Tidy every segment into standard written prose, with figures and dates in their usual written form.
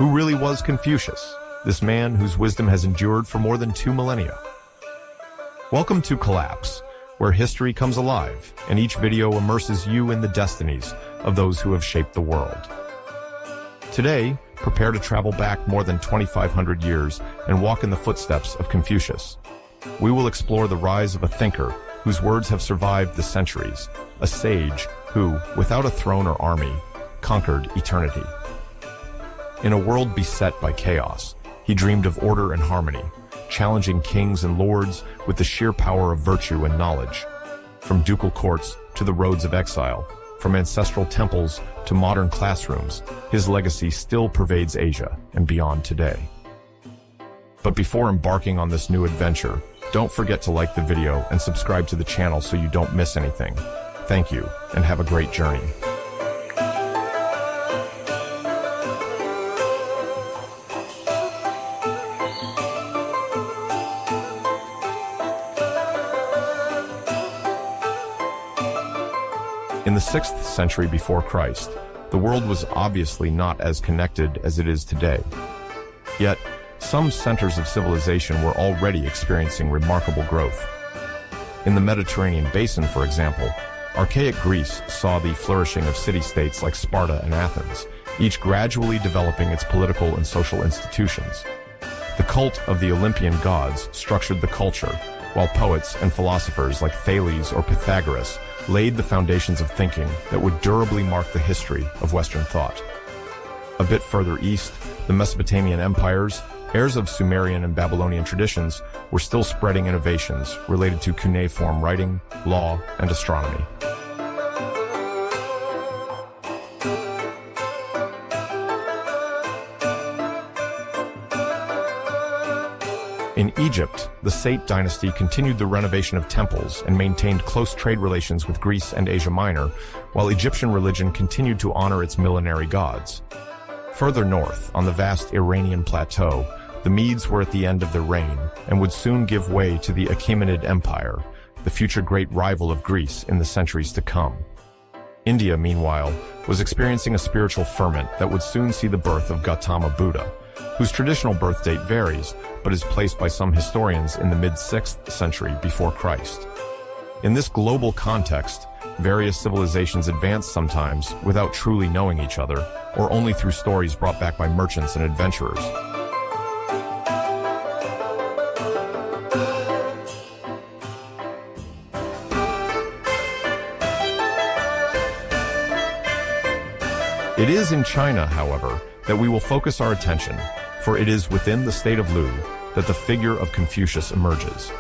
Who really was Confucius, this man whose wisdom has endured for more than 2 millennia? Welcome to Collapse, where history comes alive, and each video immerses you in the destinies of those who have shaped the world. Today, prepare to travel back more than 2,500 years and walk in the footsteps of Confucius. We will explore the rise of a thinker whose words have survived the centuries, a sage who, without a throne or army, conquered eternity. In a world beset by chaos, he dreamed of order and harmony, challenging kings and lords with the sheer power of virtue and knowledge. From ducal courts to the roads of exile, from ancestral temples to modern classrooms, his legacy still pervades Asia and beyond today. But before embarking on this new adventure, don't forget to like the video and subscribe to the channel so you don't miss anything. Thank you, and have a great journey. In the 6th century before Christ, the world was obviously not as connected as it is today. Yet, some centers of civilization were already experiencing remarkable growth. In the Mediterranean basin, for example, archaic Greece saw the flourishing of city-states like Sparta and Athens, each gradually developing its political and social institutions. The cult of the Olympian gods structured the culture, while poets and philosophers like Thales or Pythagoras laid the foundations of thinking that would durably mark the history of Western thought. A bit further east, the Mesopotamian empires, heirs of Sumerian and Babylonian traditions, were still spreading innovations related to cuneiform writing, law, and astronomy. In Egypt, the Sate dynasty continued the renovation of temples and maintained close trade relations with Greece and Asia Minor, while Egyptian religion continued to honor its millenary gods. Further north, on the vast Iranian plateau, the Medes were at the end of their reign and would soon give way to the Achaemenid Empire, the future great rival of Greece in the centuries to come. India, meanwhile, was experiencing a spiritual ferment that would soon see the birth of Gautama Buddha, whose traditional birth date varies, but is placed by some historians in the mid-6th century before Christ. In this global context, various civilizations advanced sometimes without truly knowing each other, or only through stories brought back by merchants and adventurers. It is in China, however, that we will focus our attention, for it is within the state of Lu that the figure of Confucius emerges.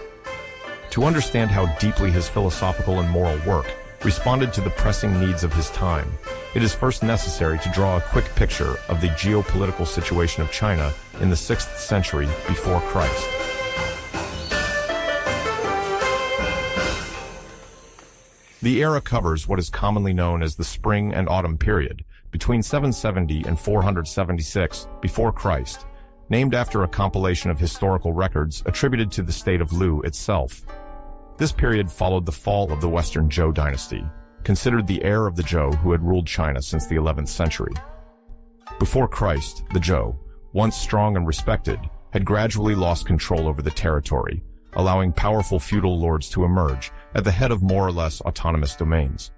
To understand how deeply his philosophical and moral work responded to the pressing needs of his time, it is first necessary to draw a quick picture of the geopolitical situation of China in the 6th century before Christ. The era covers what is commonly known as the Spring and Autumn period, between 770 and 476 before Christ, named after a compilation of historical records attributed to the state of Lu itself. This period followed the fall of the Western Zhou dynasty, considered the heir of the Zhou who had ruled China since the 11th century. Before Christ, the Zhou, once strong and respected, had gradually lost control over the territory, allowing powerful feudal lords to emerge at the head of more or less autonomous domains.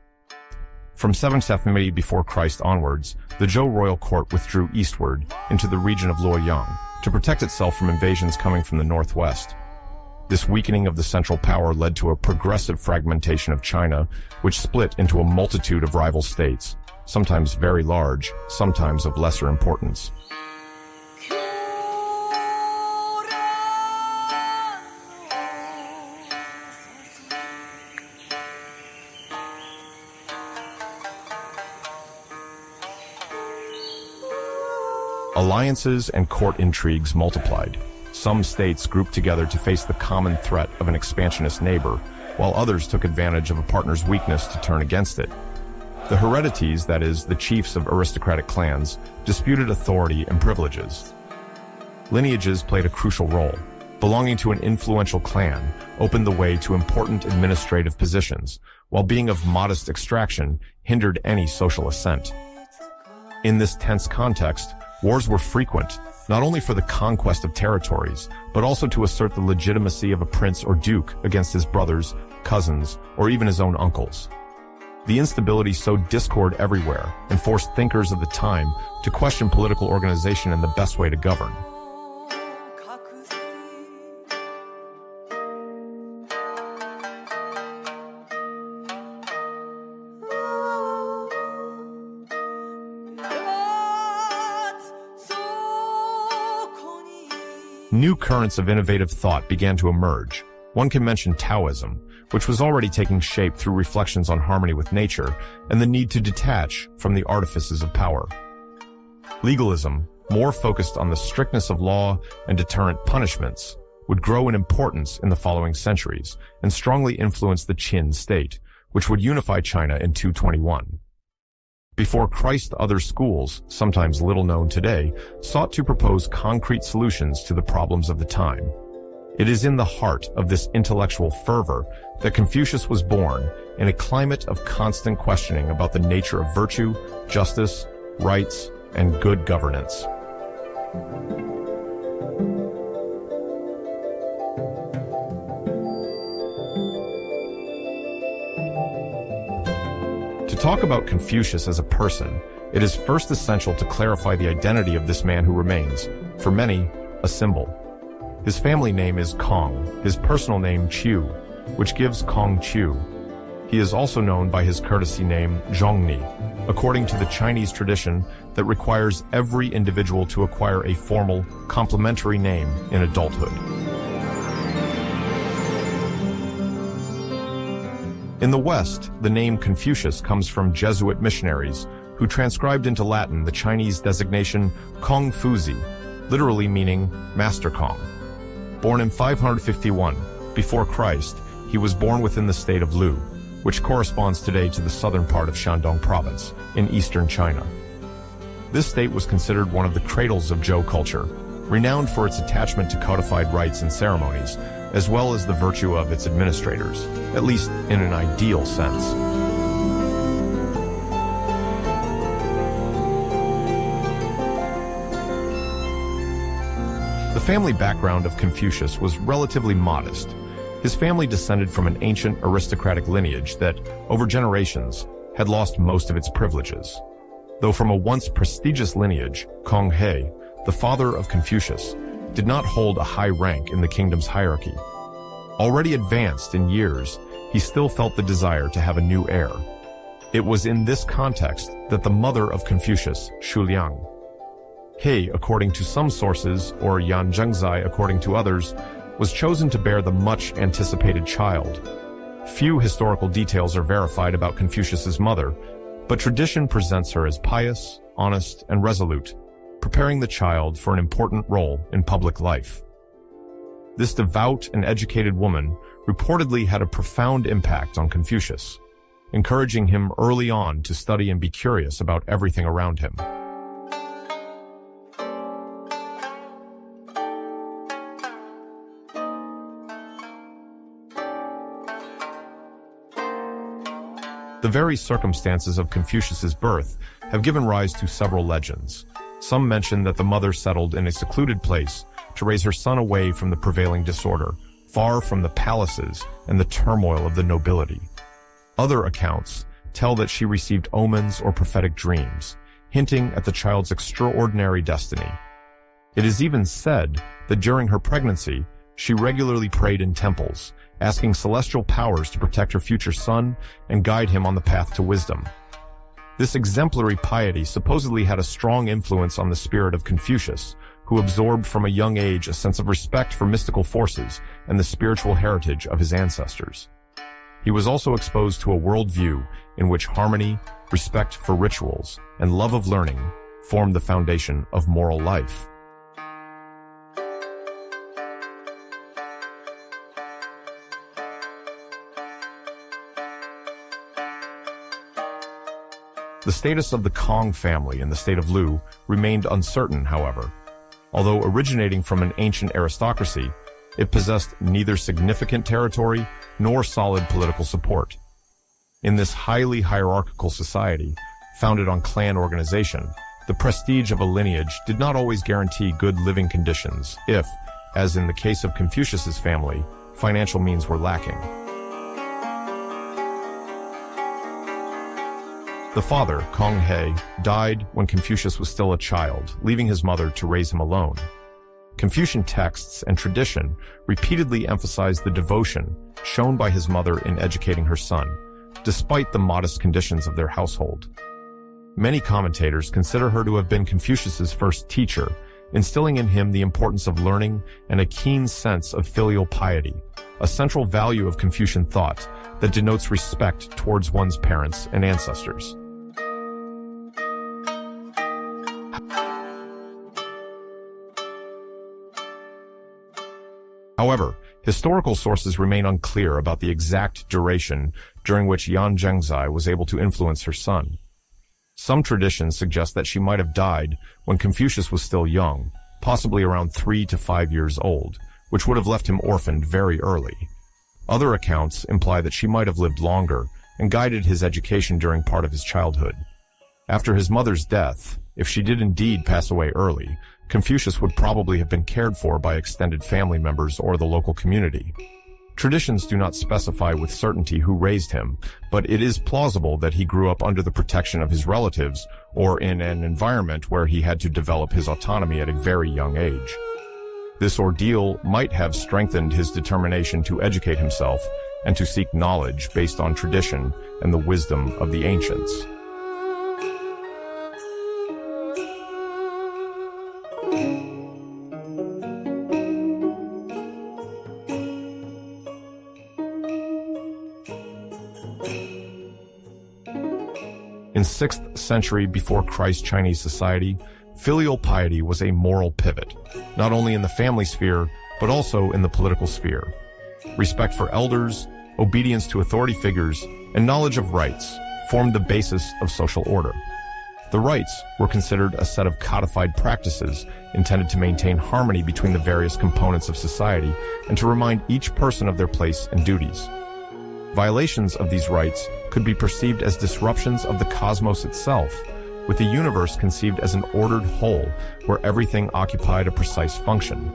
From 770 before Christ onwards, the Zhou royal court withdrew eastward into the region of Luoyang to protect itself from invasions coming from the northwest. This weakening of the central power led to a progressive fragmentation of China, which split into a multitude of rival states, sometimes very large, sometimes of lesser importance. Alliances and court intrigues multiplied. Some states grouped together to face the common threat of an expansionist neighbor, while others took advantage of a partner's weakness to turn against it. The heredities, that is, the chiefs of aristocratic clans, disputed authority and privileges. Lineages played a crucial role. Belonging to an influential clan opened the way to important administrative positions, while being of modest extraction hindered any social ascent. In this tense context, Wars were frequent, not only for the conquest of territories, but also to assert the legitimacy of a prince or duke against his brothers, cousins, or even his own uncles. The instability sowed discord everywhere and forced thinkers of the time to question political organization and the best way to govern. New currents of innovative thought began to emerge. One can mention Taoism, which was already taking shape through reflections on harmony with nature and the need to detach from the artifices of power. Legalism, more focused on the strictness of law and deterrent punishments, would grow in importance in the following centuries and strongly influence the Qin state, which would unify China in 221. Before Christ, other schools, sometimes little known today, sought to propose concrete solutions to the problems of the time. It is in the heart of this intellectual fervor that Confucius was born, in a climate of constant questioning about the nature of virtue, justice, rights, and good governance. To talk about Confucius as a person, it is first essential to clarify the identity of this man who remains, for many, a symbol. His family name is Kong, his personal name Qiu, which gives Kong Qiu. He is also known by his courtesy name Zhongni, according to the Chinese tradition that requires every individual to acquire a formal, complementary name in adulthood. In the West, the name Confucius comes from Jesuit missionaries who transcribed into Latin the Chinese designation Kong Fuzi, literally meaning Master Kong. Born in 551, before Christ, he was born within the state of Lu, which corresponds today to the southern part of Shandong province, in eastern China. This state was considered one of the cradles of Zhou culture, renowned for its attachment to codified rites and ceremonies, as well as the virtue of its administrators, at least in an ideal sense. The family background of Confucius was relatively modest. His family descended from an ancient aristocratic lineage that, over generations, had lost most of its privileges. Though from a once prestigious lineage, Kong He, the father of Confucius, did not hold a high rank in the kingdom's hierarchy. Already advanced in years, he still felt the desire to have a new heir. It was in this context that the mother of Confucius, Shuliang, He, according to some sources, or Yan Zhengzai according to others, was chosen to bear the much-anticipated child. Few historical details are verified about Confucius's mother, but tradition presents her as pious, honest, and resolute, preparing the child for an important role in public life. This devout and educated woman reportedly had a profound impact on Confucius, encouraging him early on to study and be curious about everything around him. The very circumstances of Confucius's birth have given rise to several legends. Some mention that the mother settled in a secluded place to raise her son away from the prevailing disorder, far from the palaces and the turmoil of the nobility. Other accounts tell that she received omens or prophetic dreams, hinting at the child's extraordinary destiny. It is even said that during her pregnancy, she regularly prayed in temples, asking celestial powers to protect her future son and guide him on the path to wisdom. This exemplary piety supposedly had a strong influence on the spirit of Confucius, who absorbed from a young age a sense of respect for mystical forces and the spiritual heritage of his ancestors. He was also exposed to a worldview in which harmony, respect for rituals, and love of learning formed the foundation of moral life. The status of the Kong family in the state of Lu remained uncertain, however. Although originating from an ancient aristocracy, it possessed neither significant territory nor solid political support. In this highly hierarchical society, founded on clan organization, the prestige of a lineage did not always guarantee good living conditions if, as in the case of Confucius's family, financial means were lacking. The father, Kong He, died when Confucius was still a child, leaving his mother to raise him alone. Confucian texts and tradition repeatedly emphasize the devotion shown by his mother in educating her son, despite the modest conditions of their household. Many commentators consider her to have been Confucius's first teacher, instilling in him the importance of learning and a keen sense of filial piety, a central value of Confucian thought that denotes respect towards one's parents and ancestors. However, historical sources remain unclear about the exact duration during which Yan Zhengzai was able to influence her son. Some traditions suggest that she might have died when Confucius was still young, possibly around 3 to 5 years old, which would have left him orphaned very early. Other accounts imply that she might have lived longer and guided his education during part of his childhood. After his mother's death, if she did indeed pass away early, Confucius would probably have been cared for by extended family members or the local community. Traditions do not specify with certainty who raised him, but it is plausible that he grew up under the protection of his relatives or in an environment where he had to develop his autonomy at a very young age. This ordeal might have strengthened his determination to educate himself and to seek knowledge based on tradition and the wisdom of the ancients. In 6th century before Christ Chinese society, filial piety was a moral pivot, not only in the family sphere, but also in the political sphere. Respect for elders, obedience to authority figures, and knowledge of rights formed the basis of social order. The rites were considered a set of codified practices intended to maintain harmony between the various components of society and to remind each person of their place and duties. Violations of these rights could be perceived as disruptions of the cosmos itself, with the universe conceived as an ordered whole where everything occupied a precise function.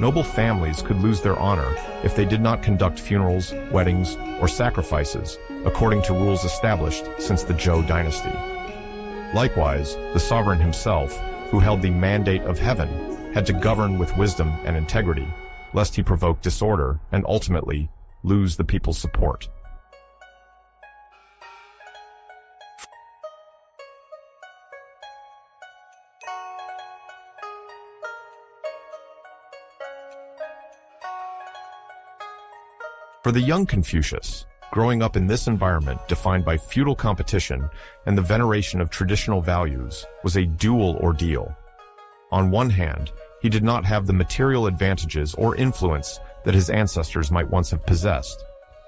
Noble families could lose their honor if they did not conduct funerals, weddings, or sacrifices according to rules established since the Zhou dynasty. Likewise, the sovereign himself, who held the mandate of heaven, had to govern with wisdom and integrity, lest he provoke disorder and ultimately lose the people's support. For the young Confucius, growing up in this environment defined by feudal competition and the veneration of traditional values was a dual ordeal. On one hand, he did not have the material advantages or influence that his ancestors might once have possessed.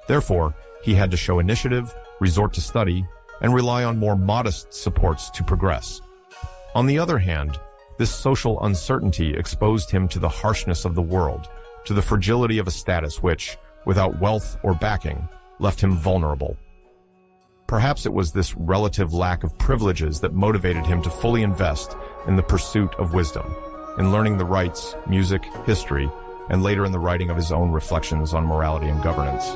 Therefore, he had to show initiative, resort to study, and rely on more modest supports to progress. On the other hand, this social uncertainty exposed him to the harshness of the world, to the fragility of a status which, without wealth or backing, left him vulnerable. Perhaps it was this relative lack of privileges that motivated him to fully invest in the pursuit of wisdom, in learning the rites, music, history, and later in the writing of his own reflections on morality and governance.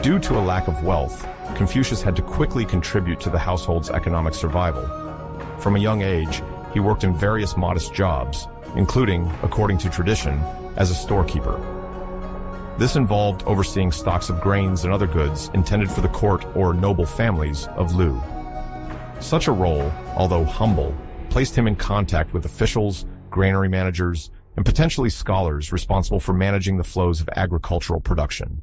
Due to a lack of wealth, Confucius had to quickly contribute to the household's economic survival. From a young age, he worked in various modest jobs, including, according to tradition, as a storekeeper. This involved overseeing stocks of grains and other goods intended for the court or noble families of Lu. Such a role, although humble, placed him in contact with officials, granary managers, and potentially scholars responsible for managing the flows of agricultural production.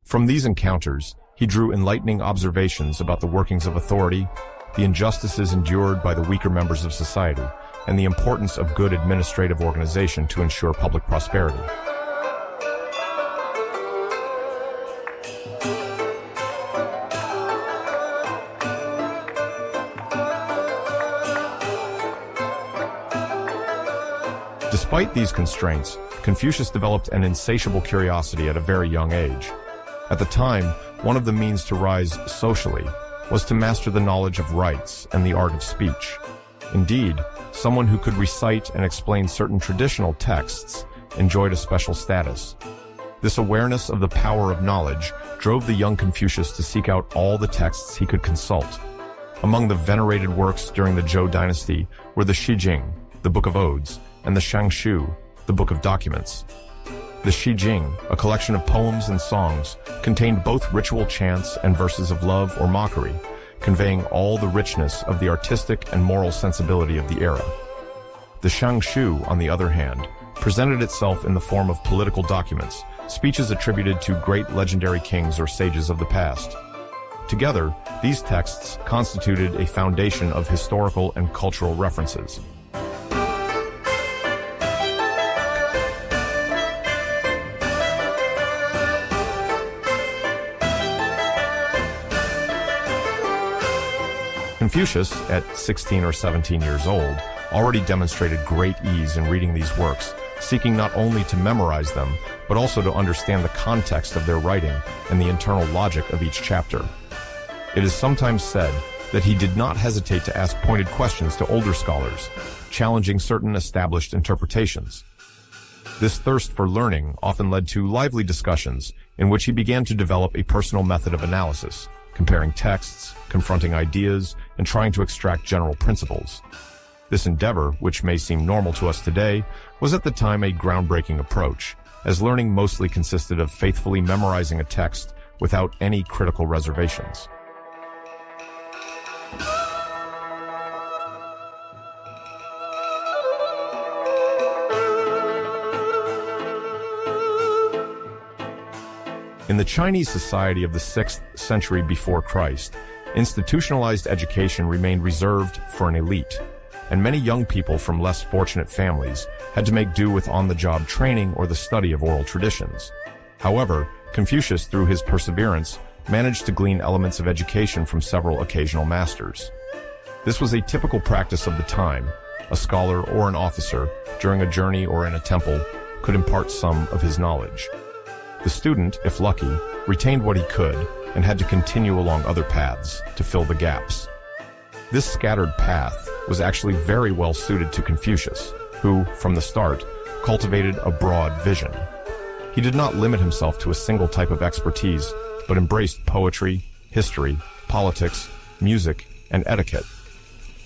From these encounters, he drew enlightening observations about the workings of authority, the injustices endured by the weaker members of society, and the importance of good administrative organization to ensure public prosperity. Despite these constraints, Confucius developed an insatiable curiosity at a very young age. At the time, one of the means to rise socially was to master the knowledge of rites and the art of speech. Indeed, someone who could recite and explain certain traditional texts enjoyed a special status. This awareness of the power of knowledge drove the young Confucius to seek out all the texts he could consult. Among the venerated works during the Zhou dynasty were the Shijing, the Book of Odes, and the Shangshu, the Book of Documents. The Shijing, a collection of poems and songs, contained both ritual chants and verses of love or mockery, conveying all the richness of the artistic and moral sensibility of the era. The Shangshu, on the other hand, presented itself in the form of political documents, speeches attributed to great legendary kings or sages of the past. Together, these texts constituted a foundation of historical and cultural references. Confucius, at 16 or 17 years old, already demonstrated great ease in reading these works, seeking not only to memorize them, but also to understand the context of their writing and the internal logic of each chapter. It is sometimes said that he did not hesitate to ask pointed questions to older scholars, challenging certain established interpretations. This thirst for learning often led to lively discussions in which he began to develop a personal method of analysis, comparing texts, confronting ideas, and trying to extract general principles. This endeavor, which may seem normal to us today, was at the time a groundbreaking approach, as learning mostly consisted of faithfully memorizing a text without any critical reservations. In the Chinese society of the 6th century before Christ, institutionalized education remained reserved for an elite, and many young people from less fortunate families had to make do with on-the-job training or the study of oral traditions. However, Confucius, through his perseverance, managed to glean elements of education from several occasional masters. This was a typical practice of the time. A scholar or an officer, during a journey or in a temple, could impart some of his knowledge. The student, if lucky, retained what he could and had to continue along other paths to fill the gaps. This scattered path was actually very well suited to Confucius, who, from the start, cultivated a broad vision. He did not limit himself to a single type of expertise, but embraced poetry, history, politics, music, and etiquette.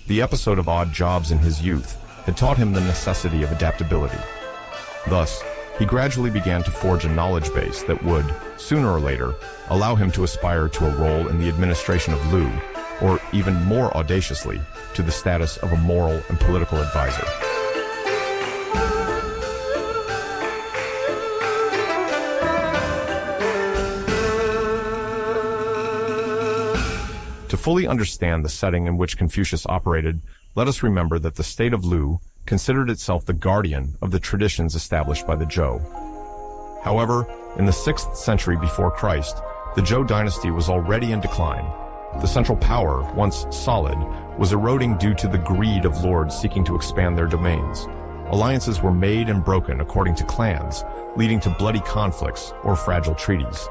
The episode of odd jobs in his youth had taught him the necessity of adaptability. Thus, he gradually began to forge a knowledge base that would, sooner or later, allow him to aspire to a role in the administration of Lu, or even more audaciously, to the status of a moral and political advisor. To fully understand the setting in which Confucius operated, let us remember that the state of Lu considered itself the guardian of the traditions established by the Zhou. However, in the 6th century before Christ, the Zhou dynasty was already in decline. The central power, once solid, was eroding due to the greed of lords seeking to expand their domains. Alliances were made and broken according to clans, leading to bloody conflicts or fragile treaties.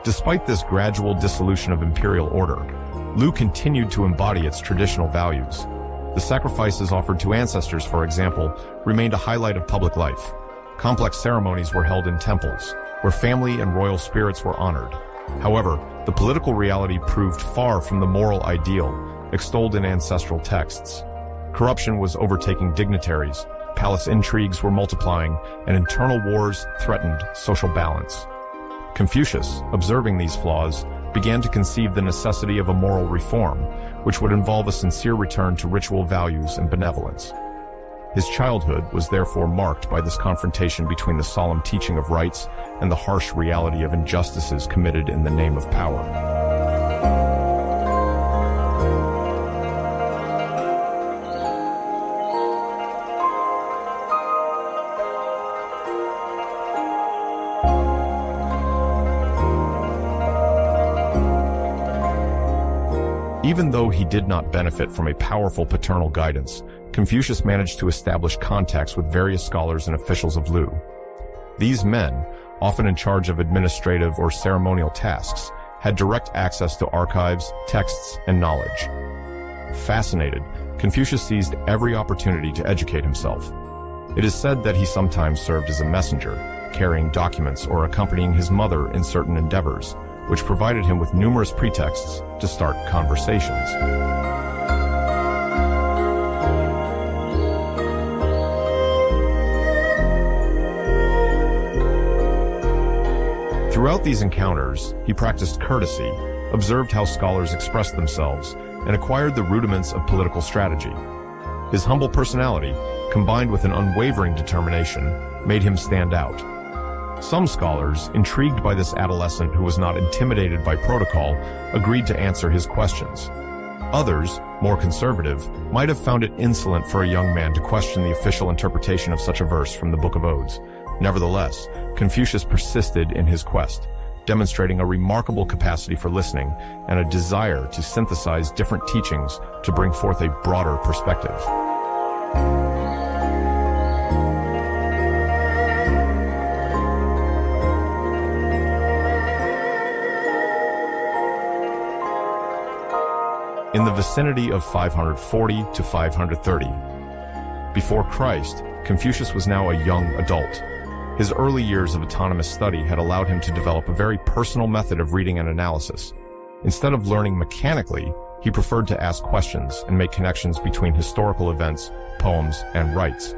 Despite this gradual dissolution of imperial order, Lu continued to embody its traditional values. The sacrifices offered to ancestors, for example, remained a highlight of public life. Complex ceremonies were held in temples, where family and royal spirits were honored. However, the political reality proved far from the moral ideal extolled in ancestral texts. Corruption was overtaking dignitaries, palace intrigues were multiplying, and internal wars threatened social balance. Confucius, observing these flaws, began to conceive the necessity of a moral reform, which would involve a sincere return to ritual values and benevolence. His childhood was therefore marked by this confrontation between the solemn teaching of rites and the harsh reality of injustices committed in the name of power. Even though he did not benefit from a powerful paternal guidance, Confucius managed to establish contacts with various scholars and officials of Lu. These men, often in charge of administrative or ceremonial tasks, had direct access to archives, texts, and knowledge. Fascinated, Confucius seized every opportunity to educate himself. It is said that he sometimes served as a messenger, carrying documents or accompanying his mother in certain endeavors, which provided him with numerous pretexts to start conversations. Throughout these encounters, he practiced courtesy, observed how scholars expressed themselves, and acquired the rudiments of political strategy. His humble personality, combined with an unwavering determination, made him stand out. Some scholars, intrigued by this adolescent who was not intimidated by protocol, agreed to answer his questions. Others, more conservative, might have found it insolent for a young man to question the official interpretation of such a verse from the Book of Odes. Nevertheless, Confucius persisted in his quest, demonstrating a remarkable capacity for listening and a desire to synthesize different teachings to bring forth a broader perspective. In the vicinity of 540 to 530. Before Christ, Confucius was now a young adult. His early years of autonomous study had allowed him to develop a very personal method of reading and analysis. Instead of learning mechanically, he preferred to ask questions and make connections between historical events, poems, and rites.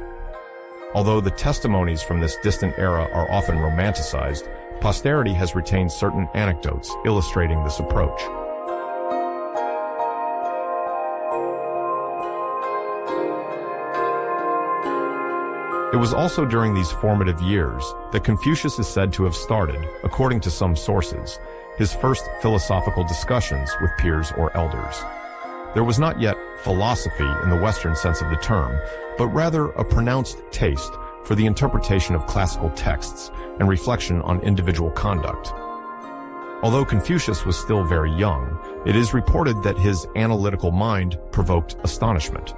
Although the testimonies from this distant era are often romanticized, posterity has retained certain anecdotes illustrating this approach. It was also during these formative years that Confucius is said to have started, according to some sources, his first philosophical discussions with peers or elders. There was not yet philosophy in the Western sense of the term, but rather a pronounced taste for the interpretation of classical texts and reflection on individual conduct. Although Confucius was still very young, it is reported that his analytical mind provoked astonishment.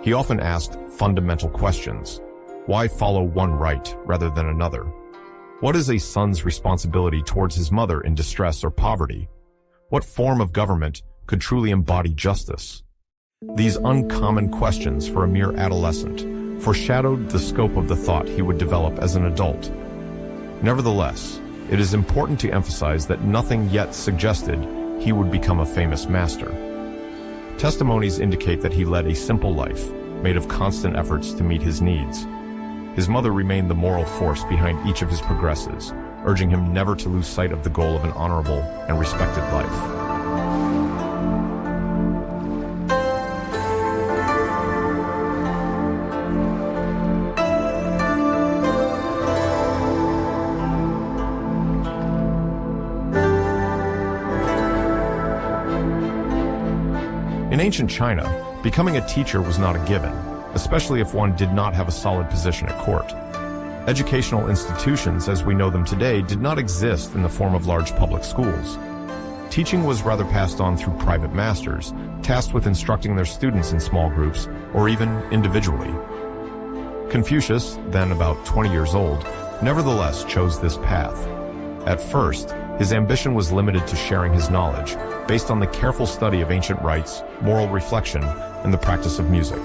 He often asked fundamental questions. Why follow one rite rather than another? What is a son's responsibility towards his mother in distress or poverty? What form of government could truly embody justice? These uncommon questions for a mere adolescent foreshadowed the scope of the thought he would develop as an adult. Nevertheless, it is important to emphasize that nothing yet suggested he would become a famous master. Testimonies indicate that he led a simple life, made of constant efforts to meet his needs. His mother remained the moral force behind each of his progresses, urging him never to lose sight of the goal of an honorable and respected life. In ancient China, becoming a teacher was not a given, especially if one did not have a solid position at court. Educational institutions, as we know them today, did not exist in the form of large public schools. Teaching was rather passed on through private masters, tasked with instructing their students in small groups, or even individually. Confucius, then about 20 years old, nevertheless chose this path. At first, his ambition was limited to sharing his knowledge, based on the careful study of ancient rites, moral reflection, and the practice of music.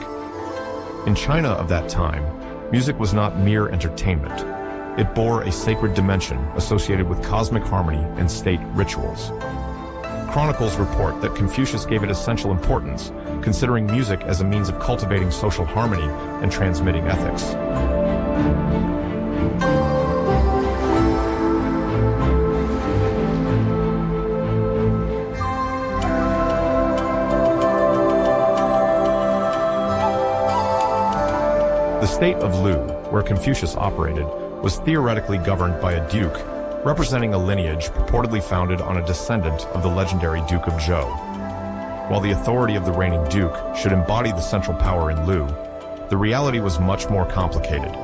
In China of that time, music was not mere entertainment. It bore a sacred dimension associated with cosmic harmony and state rituals. Chronicles report that Confucius gave it essential importance, considering music as a means of cultivating social harmony and transmitting ethics. The state of Lu, where Confucius operated, was theoretically governed by a duke, representing a lineage purportedly founded on a descendant of the legendary Duke of Zhou. While the authority of the reigning duke should embody the central power in Lu, the reality was much more complicated.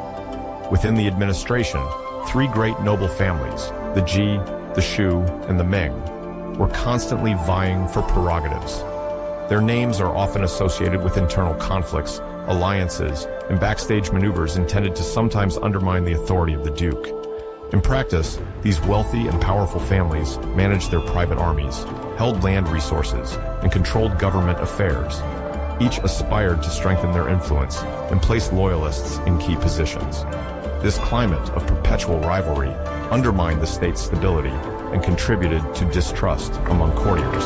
Within the administration, three great noble families, the Ji, the Shu, and the Ming, were constantly vying for prerogatives. Their names are often associated with internal conflicts, alliances, and backstage maneuvers intended to sometimes undermine the authority of the duke. In practice, these wealthy and powerful families managed their private armies, held land resources, and controlled government affairs. Each aspired to strengthen their influence and place loyalists in key positions. This climate of perpetual rivalry undermined the state's stability and contributed to distrust among courtiers.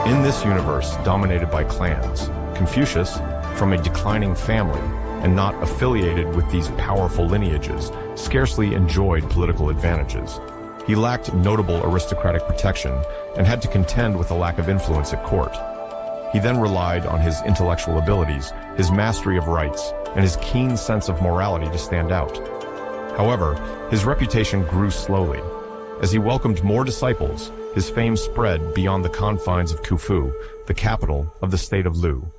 In this universe dominated by clans, Confucius, from a declining family and not affiliated with these powerful lineages, scarcely enjoyed political advantages. He lacked notable aristocratic protection and had to contend with a lack of influence at court. He then relied on his intellectual abilities, his mastery of rites, and his keen sense of morality to stand out. However, his reputation grew slowly. As he welcomed more disciples, his fame spread beyond the confines of Khufu, the capital of the state of Lu.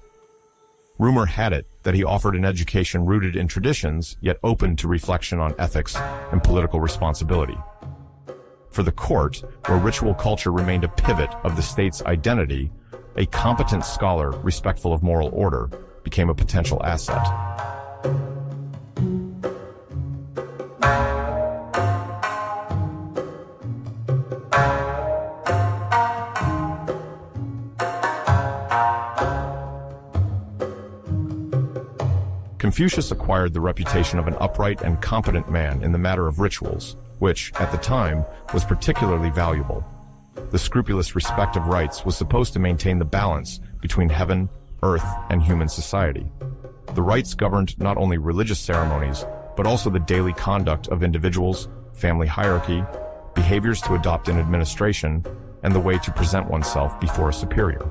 Rumor had it that he offered an education rooted in traditions, yet open to reflection on ethics and political responsibility. For the court, where ritual culture remained a pivot of the state's identity, a competent scholar respectful of moral order became a potential asset. Confucius acquired the reputation of an upright and competent man in the matter of rituals, which, at the time, was particularly valuable. The scrupulous respect of rites was supposed to maintain the balance between heaven, earth, and human society. The rites governed not only religious ceremonies, but also the daily conduct of individuals, family hierarchy, behaviors to adopt in administration, and the way to present oneself before a superior.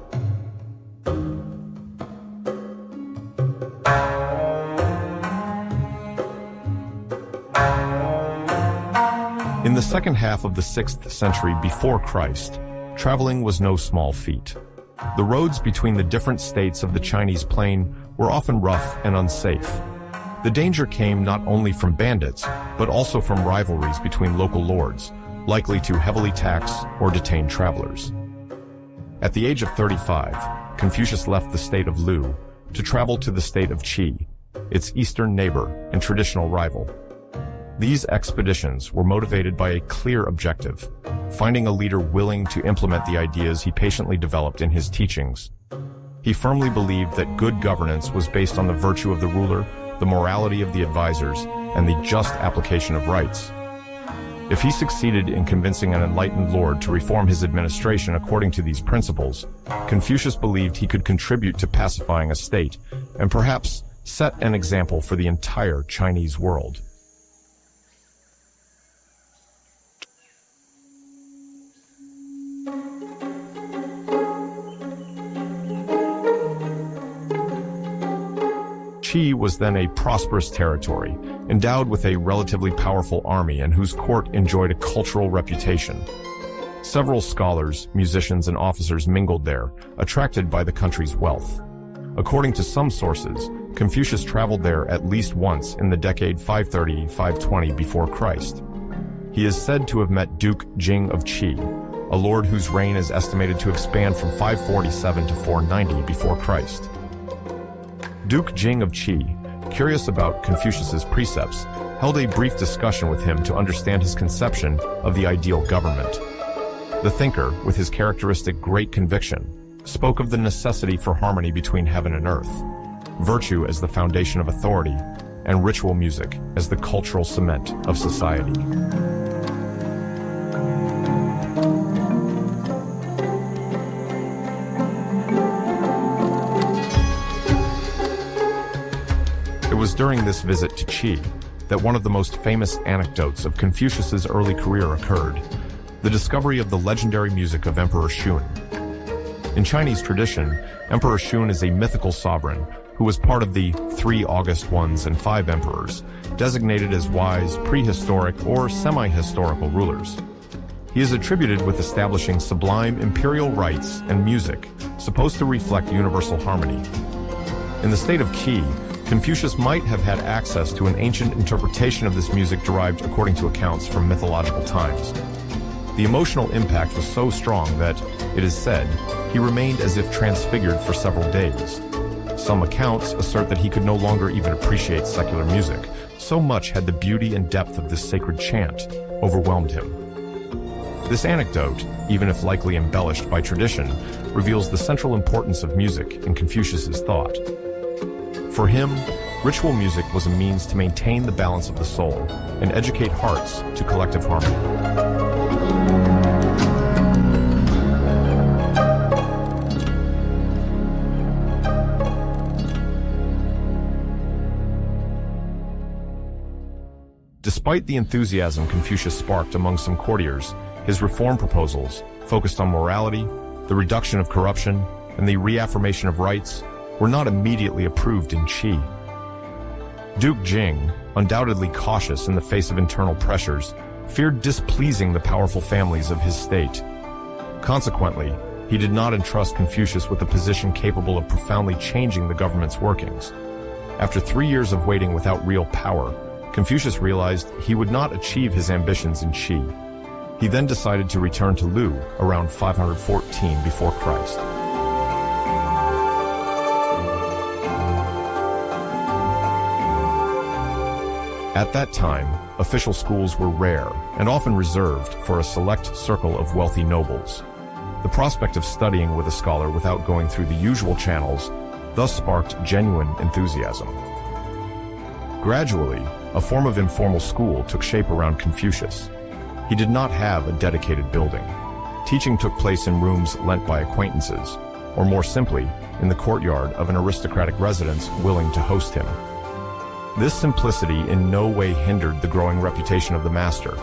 In the second half of the 6th century before Christ, traveling was no small feat. The roads between the different states of the Chinese plain were often rough and unsafe. The danger came not only from bandits, but also from rivalries between local lords, likely to heavily tax or detain travelers. At the age of 35, Confucius left the state of Lu to travel to the state of Qi, its eastern neighbor and traditional rival. These expeditions were motivated by a clear objective: finding a leader willing to implement the ideas he patiently developed in his teachings. He firmly believed that good governance was based on the virtue of the ruler, the morality of the advisors, and the just application of rights. If he succeeded in convincing an enlightened lord to reform his administration according to these principles, Confucius believed he could contribute to pacifying a state and perhaps set an example for the entire Chinese world. Qi was then a prosperous territory, endowed with a relatively powerful army and whose court enjoyed a cultural reputation. Several scholars, musicians, and officers mingled there, attracted by the country's wealth. According to some sources, Confucius traveled there at least once in the decade 530-520 before Christ. He is said to have met Duke Jing of Qi, a lord whose reign is estimated to expand from 547 to 490 before Christ. Duke Jing of Qi, curious about Confucius's precepts, held a brief discussion with him to understand his conception of the ideal government. The thinker, with his characteristic great conviction, spoke of the necessity for harmony between heaven and earth, virtue as the foundation of authority, and ritual music as the cultural cement of society. It was during this visit to Qi that one of the most famous anecdotes of Confucius's early career occurred: the discovery of the legendary music of Emperor Shun. In Chinese tradition, Emperor Shun is a mythical sovereign who was part of the 3 August Ones and 5 emperors, designated as wise, prehistoric, or semi-historical rulers. He is attributed with establishing sublime imperial rites and music supposed to reflect universal harmony. In the state of Qi, Confucius might have had access to an ancient interpretation of this music derived according to accounts from mythological times. The emotional impact was so strong that, it is said, he remained as if transfigured for several days. Some accounts assert that he could no longer even appreciate secular music, so much had the beauty and depth of this sacred chant overwhelmed him. This anecdote, even if likely embellished by tradition, reveals the central importance of music in Confucius's thought. For him, ritual music was a means to maintain the balance of the soul and educate hearts to collective harmony. Despite the enthusiasm Confucius sparked among some courtiers, his reform proposals, focused on morality, the reduction of corruption, and the reaffirmation of rights, were not immediately approved in Qi. Duke Jing, undoubtedly cautious in the face of internal pressures, feared displeasing the powerful families of his state. Consequently, he did not entrust Confucius with a position capable of profoundly changing the government's workings. After 3 years of waiting without real power, Confucius realized he would not achieve his ambitions in Qi. He then decided to return to Lu around 514 before Christ. At that time, official schools were rare and often reserved for a select circle of wealthy nobles. The prospect of studying with a scholar without going through the usual channels thus sparked genuine enthusiasm. Gradually, a form of informal school took shape around Confucius. He did not have a dedicated building. Teaching took place in rooms lent by acquaintances, or more simply, in the courtyard of an aristocratic residence willing to host him. This simplicity in no way hindered the growing reputation of the master.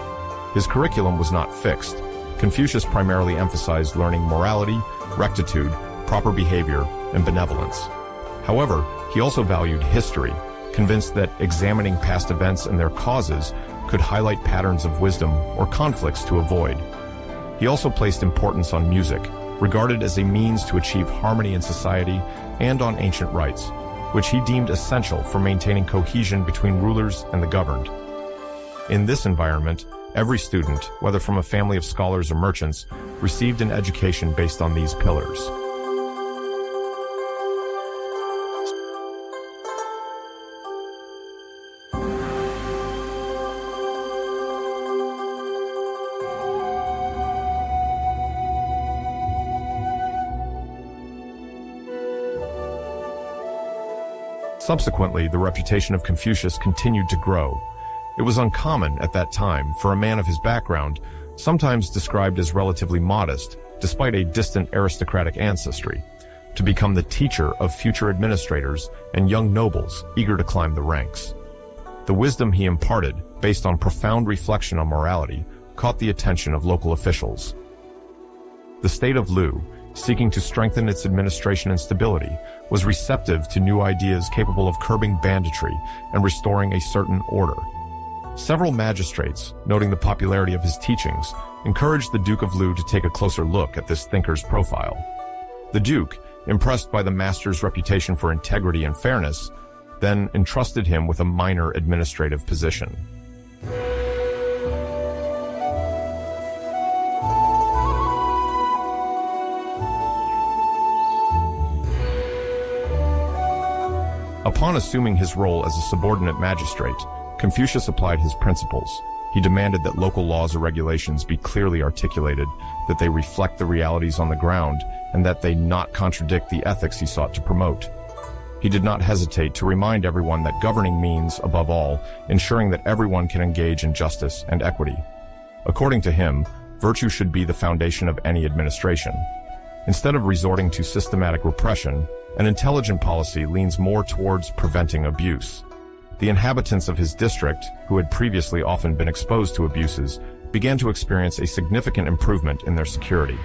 His curriculum was not fixed. Confucius primarily emphasized learning morality, rectitude, proper behavior, and benevolence. However, he also valued history, convinced that examining past events and their causes could highlight patterns of wisdom or conflicts to avoid. He also placed importance on music, regarded as a means to achieve harmony in society, and on ancient rites, which he deemed essential for maintaining cohesion between rulers and the governed. In this environment, every student, whether from a family of scholars or merchants, received an education based on these pillars. Subsequently, the reputation of Confucius continued to grow. It was uncommon at that time for a man of his background, sometimes described as relatively modest, despite a distant aristocratic ancestry, to become the teacher of future administrators and young nobles eager to climb the ranks. The wisdom he imparted, based on profound reflection on morality, caught the attention of local officials. The state of Lu, seeking to strengthen its administration and stability, was receptive to new ideas capable of curbing banditry and restoring a certain order. Several magistrates, noting the popularity of his teachings, encouraged the Duke of Lu to take a closer look at this thinker's profile. The Duke, impressed by the master's reputation for integrity and fairness, then entrusted him with a minor administrative position. Upon assuming his role as a subordinate magistrate, Confucius applied his principles. He demanded that local laws or regulations be clearly articulated, that they reflect the realities on the ground, and that they not contradict the ethics he sought to promote. He did not hesitate to remind everyone that governing means, above all, ensuring that everyone can engage in justice and equity. According to him, virtue should be the foundation of any administration. Instead of resorting to systematic repression, an intelligent policy leans more towards preventing abuse. The inhabitants of his district, who had previously often been exposed to abuses, began to experience a significant improvement in their security.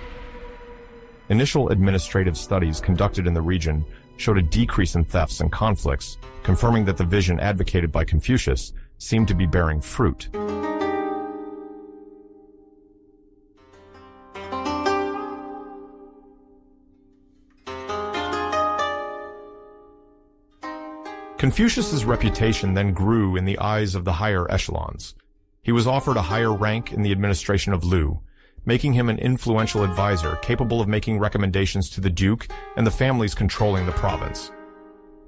Initial administrative studies conducted in the region showed a decrease in thefts and conflicts, confirming that the vision advocated by Confucius seemed to be bearing fruit. Confucius's reputation then grew in the eyes of the higher echelons. He was offered a higher rank in the administration of Lu, making him an influential advisor capable of making recommendations to the duke and the families controlling the province.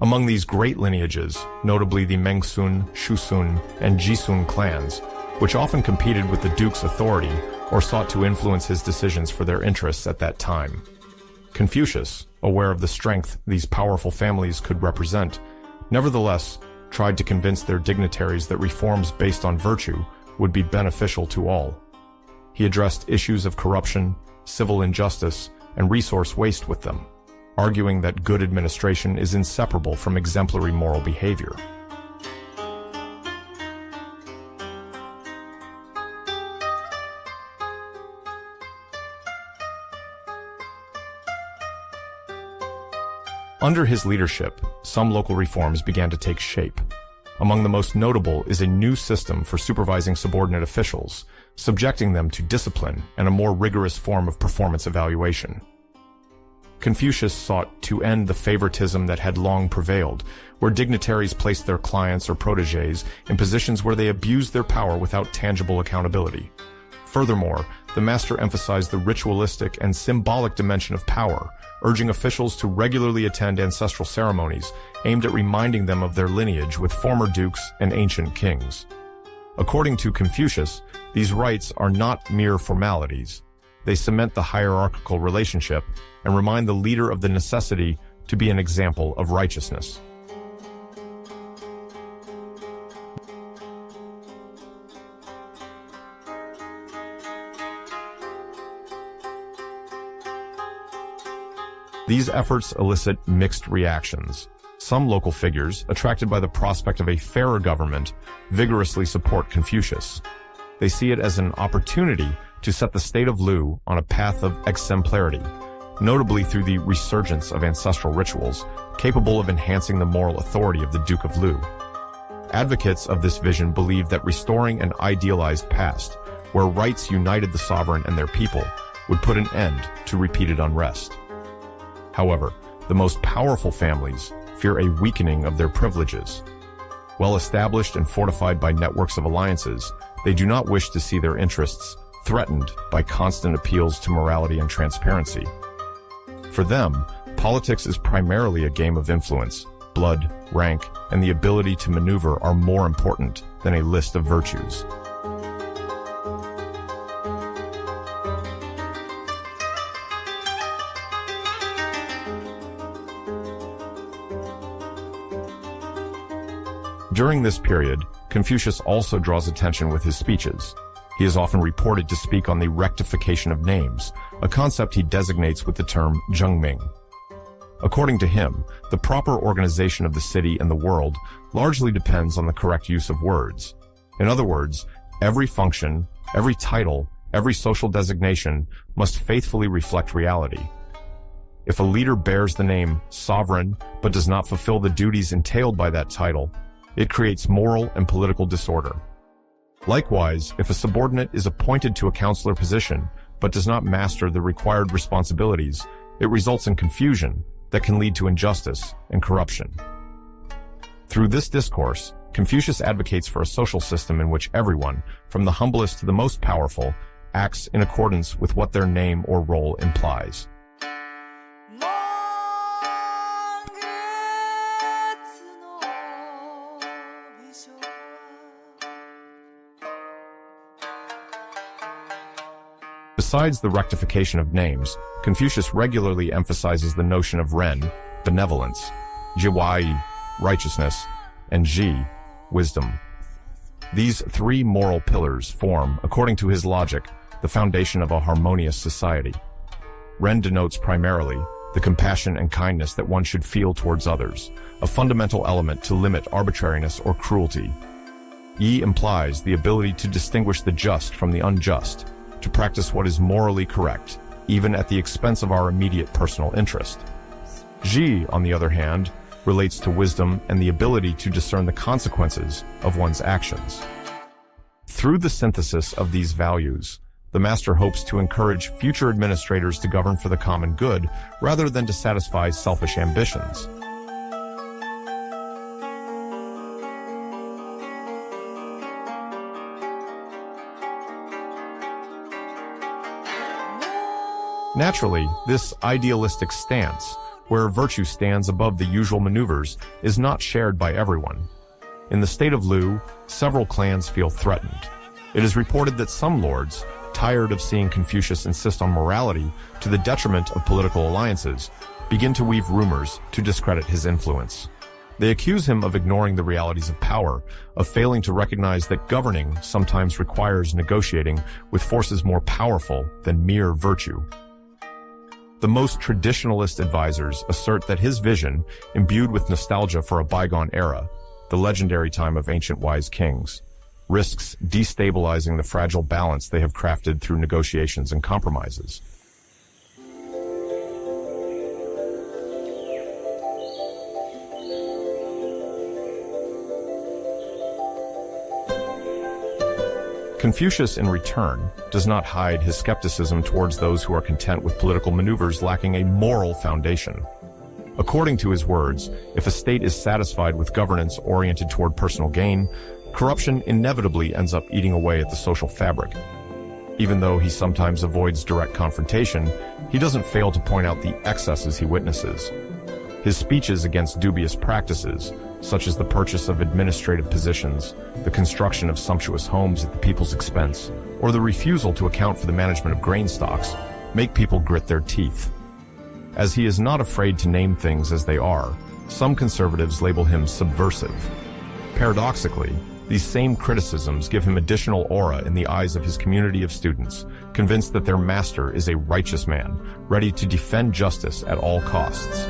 Among these great lineages, notably the Mengsun, Shusun, and Jisun clans, which often competed with the duke's authority or sought to influence his decisions for their interests at that time. Confucius, aware of the strength these powerful families could represent, nevertheless tried to convince their dignitaries that reforms based on virtue would be beneficial to all. He addressed issues of corruption, civil injustice, and resource waste with them, arguing that good administration is inseparable from exemplary moral behavior. Under his leadership, some local reforms began to take shape. Among the most notable is a new system for supervising subordinate officials, subjecting them to discipline and a more rigorous form of performance evaluation. Confucius sought to end the favoritism that had long prevailed, where dignitaries placed their clients or protégés in positions where they abused their power without tangible accountability. Furthermore, the master emphasized the ritualistic and symbolic dimension of power, urging officials to regularly attend ancestral ceremonies aimed at reminding them of their lineage with former dukes and ancient kings. According to Confucius, these rites are not mere formalities. They cement the hierarchical relationship and remind the leader of the necessity to be an example of righteousness. These efforts elicit mixed reactions. Some local figures, attracted by the prospect of a fairer government, vigorously support Confucius. They see it as an opportunity to set the state of Lu on a path of exemplarity, notably through the resurgence of ancestral rituals capable of enhancing the moral authority of the Duke of Lu. Advocates of this vision believe that restoring an idealized past, where rites united the sovereign and their people, would put an end to repeated unrest. However, the most powerful families fear a weakening of their privileges. Well established and fortified by networks of alliances, they do not wish to see their interests threatened by constant appeals to morality and transparency. For them, politics is primarily a game of influence. Blood, rank, and the ability to maneuver are more important than a list of virtues. During this period, Confucius also draws attention with his speeches. He is often reported to speak on the rectification of names, a concept he designates with the term zhengming. According to him, the proper organization of the city and the world largely depends on the correct use of words. In other words, every function, every title, every social designation must faithfully reflect reality. If a leader bears the name sovereign but does not fulfill the duties entailed by that title, it creates moral and political disorder. Likewise, if a subordinate is appointed to a counselor position but does not master the required responsibilities, it results in confusion that can lead to injustice and corruption. Through this discourse, Confucius advocates for a social system in which everyone, from the humblest to the most powerful, acts in accordance with what their name or role implies. Besides the rectification of names, Confucius regularly emphasizes the notion of ren, benevolence, jiwai, righteousness, and ji, wisdom. These three moral pillars form, according to his logic, the foundation of a harmonious society. Ren denotes primarily the compassion and kindness that one should feel towards others, a fundamental element to limit arbitrariness or cruelty. Yi implies the ability to distinguish the just from the unjust, to practice what is morally correct, even at the expense of our immediate personal interest. Ji, on the other hand, relates to wisdom and the ability to discern the consequences of one's actions. Through the synthesis of these values, the master hopes to encourage future administrators to govern for the common good rather than to satisfy selfish ambitions. Naturally, this idealistic stance, where virtue stands above the usual maneuvers, is not shared by everyone. In the state of Lu, several clans feel threatened. It is reported that some lords, tired of seeing Confucius insist on morality to the detriment of political alliances, begin to weave rumors to discredit his influence. They accuse him of ignoring the realities of power, of failing to recognize that governing sometimes requires negotiating with forces more powerful than mere virtue. The most traditionalist advisors assert that his vision, imbued with nostalgia for a bygone era, the legendary time of ancient wise kings, risks destabilizing the fragile balance they have crafted through negotiations and compromises. Confucius, in return, does not hide his skepticism towards those who are content with political maneuvers lacking a moral foundation. According to his words, if a state is satisfied with governance oriented toward personal gain, corruption inevitably ends up eating away at the social fabric. Even though he sometimes avoids direct confrontation, he doesn't fail to point out the excesses he witnesses. His speeches against dubious practices, such as the purchase of administrative positions, the construction of sumptuous homes at the people's expense, or the refusal to account for the management of grain stocks, make people grit their teeth. As he is not afraid to name things as they are, some conservatives label him subversive. Paradoxically, these same criticisms give him additional aura in the eyes of his community of students, convinced that their master is a righteous man, ready to defend justice at all costs.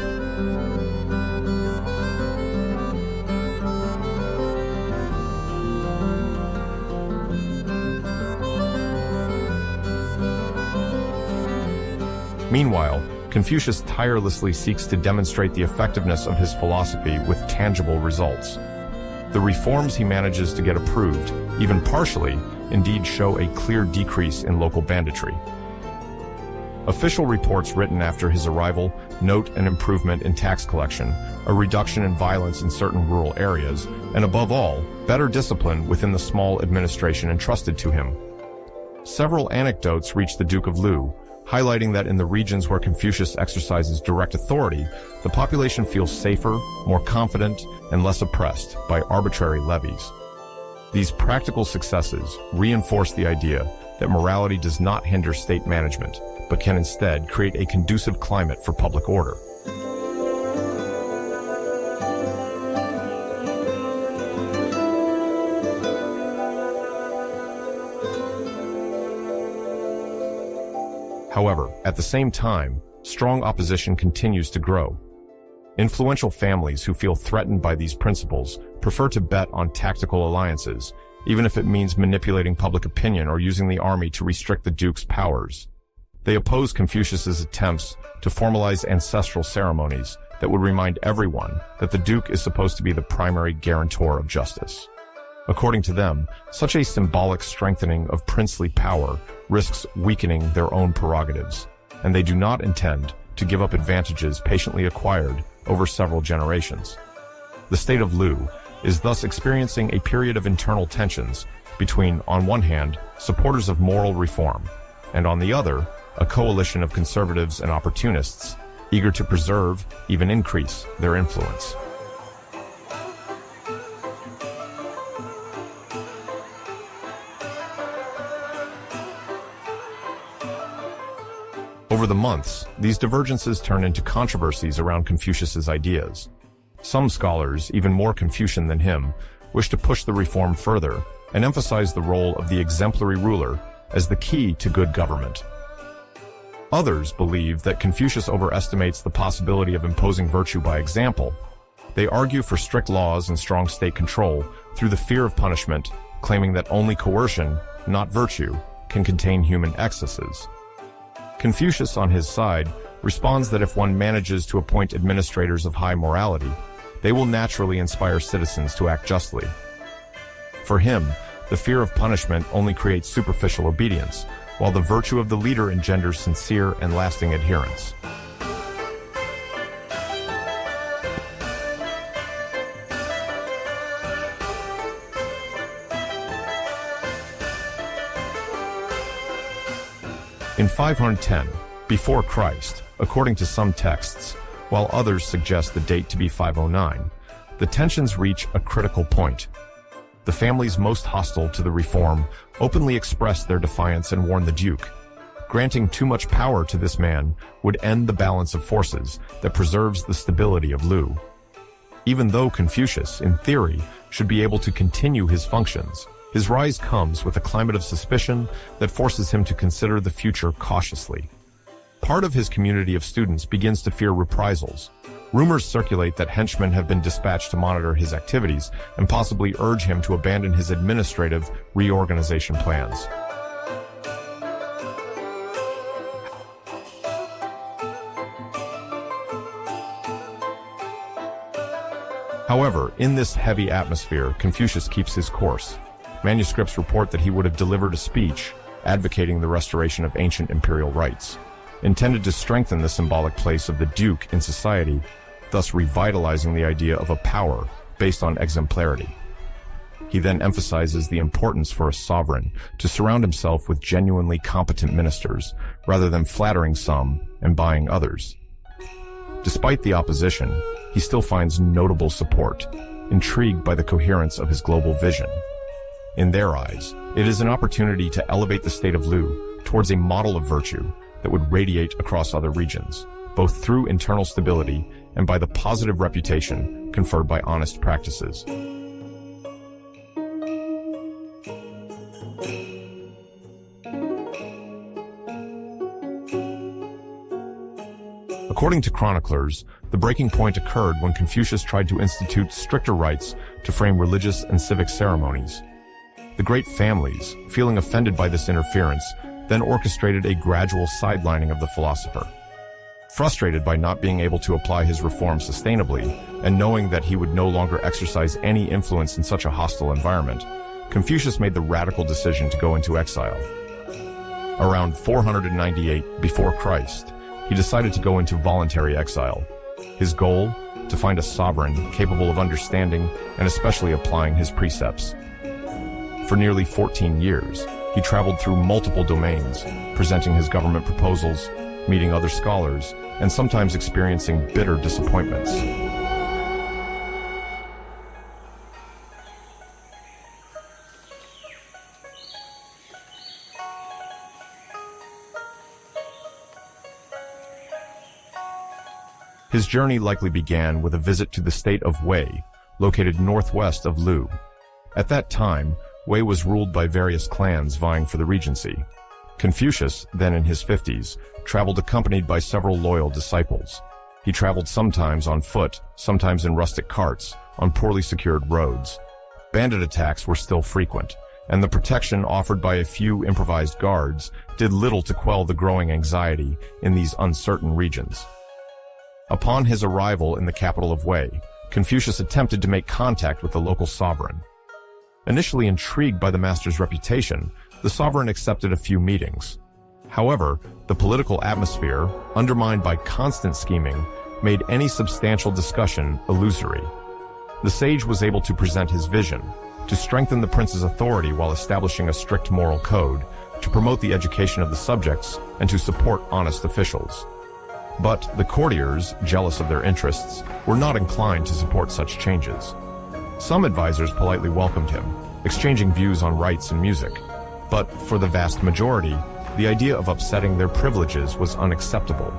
Meanwhile, Confucius tirelessly seeks to demonstrate the effectiveness of his philosophy with tangible results. The reforms he manages to get approved, even partially, indeed show a clear decrease in local banditry. Official reports written after his arrival note an improvement in tax collection, a reduction in violence in certain rural areas, and above all, better discipline within the small administration entrusted to him. Several anecdotes reach the Duke of Lu, highlighting that in the regions where Confucius exercises direct authority, the population feels safer, more confident, and less oppressed by arbitrary levies. These practical successes reinforce the idea that morality does not hinder state management, but can instead create a conducive climate for public order. However, at the same time, strong opposition continues to grow. Influential families who feel threatened by these principles prefer to bet on tactical alliances, even if it means manipulating public opinion or using the army to restrict the duke's powers. They oppose Confucius's attempts to formalize ancestral ceremonies that would remind everyone that the duke is supposed to be the primary guarantor of justice. According to them, such a symbolic strengthening of princely power risks weakening their own prerogatives, and they do not intend to give up advantages patiently acquired over several generations. The state of Lu is thus experiencing a period of internal tensions between, on one hand, supporters of moral reform, and on the other, a coalition of conservatives and opportunists eager to preserve, even increase, their influence. Over the months, these divergences turn into controversies around Confucius's ideas. Some scholars, even more Confucian than him, wish to push the reform further and emphasize the role of the exemplary ruler as the key to good government. Others believe that Confucius overestimates the possibility of imposing virtue by example. They argue for strict laws and strong state control through the fear of punishment, claiming that only coercion, not virtue, can contain human excesses. Confucius, on his side, responds that if one manages to appoint administrators of high morality, they will naturally inspire citizens to act justly. For him, the fear of punishment only creates superficial obedience, while the virtue of the leader engenders sincere and lasting adherence. In 510, before Christ, according to some texts, while others suggest the date to be 509, the tensions reach a critical point. The families most hostile to the reform openly express their defiance and warn the Duke. Granting too much power to this man would end the balance of forces that preserves the stability of Lu. Even though Confucius, in theory, should be able to continue his functions, his rise comes with a climate of suspicion that forces him to consider the future cautiously. Part of his community of students begins to fear reprisals. Rumors circulate that henchmen have been dispatched to monitor his activities and possibly urge him to abandon his administrative reorganization plans. However, in this heavy atmosphere, Confucius keeps his course. Manuscripts report that he would have delivered a speech advocating the restoration of ancient imperial rites, intended to strengthen the symbolic place of the Duke in society, thus revitalizing the idea of a power based on exemplarity. He then emphasizes the importance for a sovereign to surround himself with genuinely competent ministers, rather than flattering some and buying others. Despite the opposition, he still finds notable support, intrigued by the coherence of his global vision. In their eyes, it is an opportunity to elevate the state of Lu towards a model of virtue that would radiate across other regions, both through internal stability and by the positive reputation conferred by honest practices. According to chroniclers, the breaking point occurred when Confucius tried to institute stricter rites to frame religious and civic ceremonies. The great families, feeling offended by this interference, then orchestrated a gradual sidelining of the philosopher. Frustrated by not being able to apply his reforms sustainably, and knowing that he would no longer exercise any influence in such a hostile environment, Confucius made the radical decision to go into exile. Around 498 before Christ, he decided to go into voluntary exile. His goal? To find a sovereign capable of understanding and especially applying his precepts. For nearly 14 years, he traveled through multiple domains, presenting his government proposals, meeting other scholars, and sometimes experiencing bitter disappointments. His journey likely began with a visit to the state of Wei, located northwest of Lu. At that time, Wei was ruled by various clans vying for the regency. Confucius, then in his 50s, traveled accompanied by several loyal disciples. He traveled sometimes on foot, sometimes in rustic carts, on poorly secured roads. Bandit attacks were still frequent, and the protection offered by a few improvised guards did little to quell the growing anxiety in these uncertain regions. Upon his arrival in the capital of Wei, Confucius attempted to make contact with the local sovereign. Initially intrigued by the master's reputation, the sovereign accepted a few meetings. However, the political atmosphere, undermined by constant scheming, made any substantial discussion illusory. The sage was able to present his vision, to strengthen the prince's authority while establishing a strict moral code, to promote the education of the subjects, and to support honest officials. But the courtiers, jealous of their interests, were not inclined to support such changes. Some advisors politely welcomed him, exchanging views on rites and music. But for the vast majority, the idea of upsetting their privileges was unacceptable.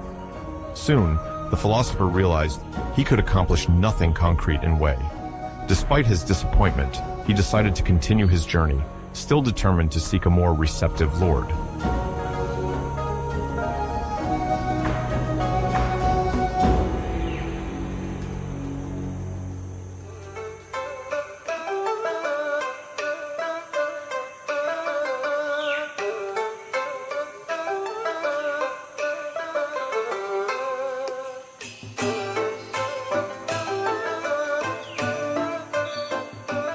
Soon, the philosopher realized he could accomplish nothing concrete in Wei. Despite his disappointment, he decided to continue his journey, still determined to seek a more receptive lord.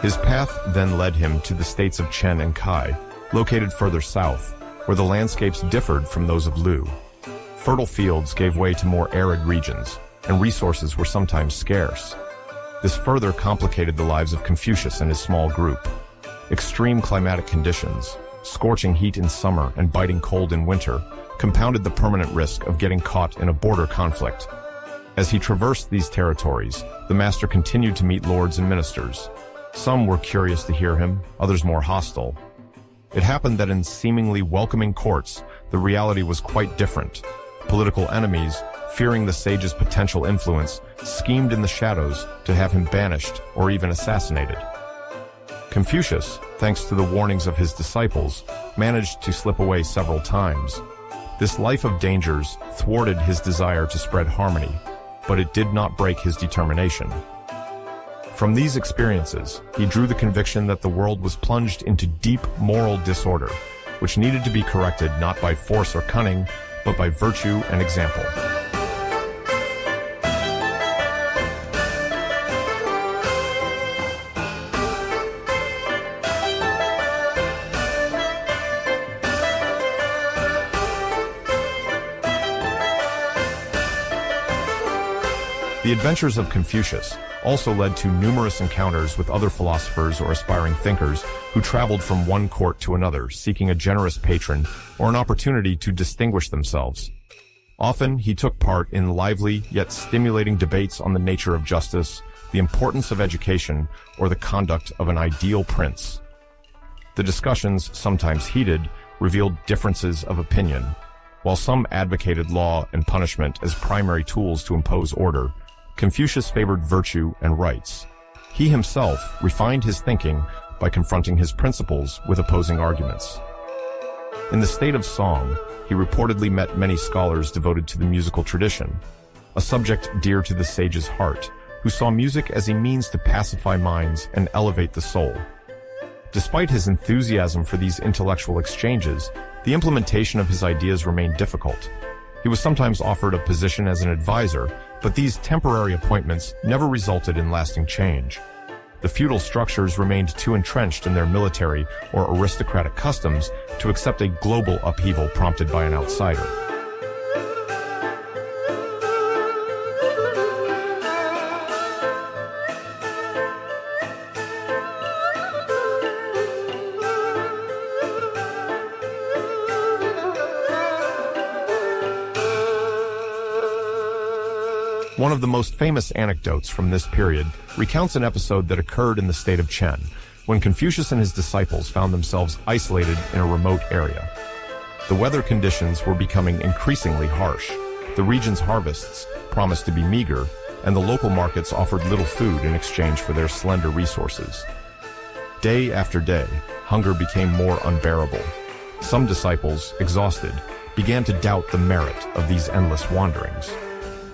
His path then led him to the states of Chen and Cai, located further south, where the landscapes differed from those of Lu. Fertile fields gave way to more arid regions, and resources were sometimes scarce. This further complicated the lives of Confucius and his small group. Extreme climatic conditions, scorching heat in summer and biting cold in winter, compounded the permanent risk of getting caught in a border conflict. As he traversed these territories, the master continued to meet lords and ministers. Some were curious to hear him, others more hostile. It happened that in seemingly welcoming courts, the reality was quite different. Political enemies, fearing the sage's potential influence, schemed in the shadows to have him banished or even assassinated. Confucius, thanks to the warnings of his disciples, managed to slip away several times. This life of dangers thwarted his desire to spread harmony, but it did not break his determination. From these experiences, he drew the conviction that the world was plunged into deep moral disorder, which needed to be corrected not by force or cunning, but by virtue and example. The adventures of Confucius also led to numerous encounters with other philosophers or aspiring thinkers who traveled from one court to another, seeking a generous patron or an opportunity to distinguish themselves. Often, he took part in lively yet stimulating debates on the nature of justice, the importance of education, or the conduct of an ideal prince. The discussions, sometimes heated, revealed differences of opinion. While some advocated law and punishment as primary tools to impose order, Confucius favored virtue and rites. He himself refined his thinking by confronting his principles with opposing arguments. In the state of song, he reportedly met many scholars devoted to the musical tradition, a subject dear to the sage's heart, who saw music as a means to pacify minds and elevate the soul. Despite his enthusiasm for these intellectual exchanges, the implementation of his ideas remained difficult. He was sometimes offered a position as an advisor, but these temporary appointments never resulted in lasting change. The feudal structures remained too entrenched in their military or aristocratic customs to accept a global upheaval prompted by an outsider. One of the most famous anecdotes from this period recounts an episode that occurred in the state of Chen, when Confucius and his disciples found themselves isolated in a remote area. The weather conditions were becoming increasingly harsh. The region's harvests promised to be meager, and the local markets offered little food in exchange for their slender resources. Day after day, hunger became more unbearable. Some disciples, exhausted, began to doubt the merit of these endless wanderings.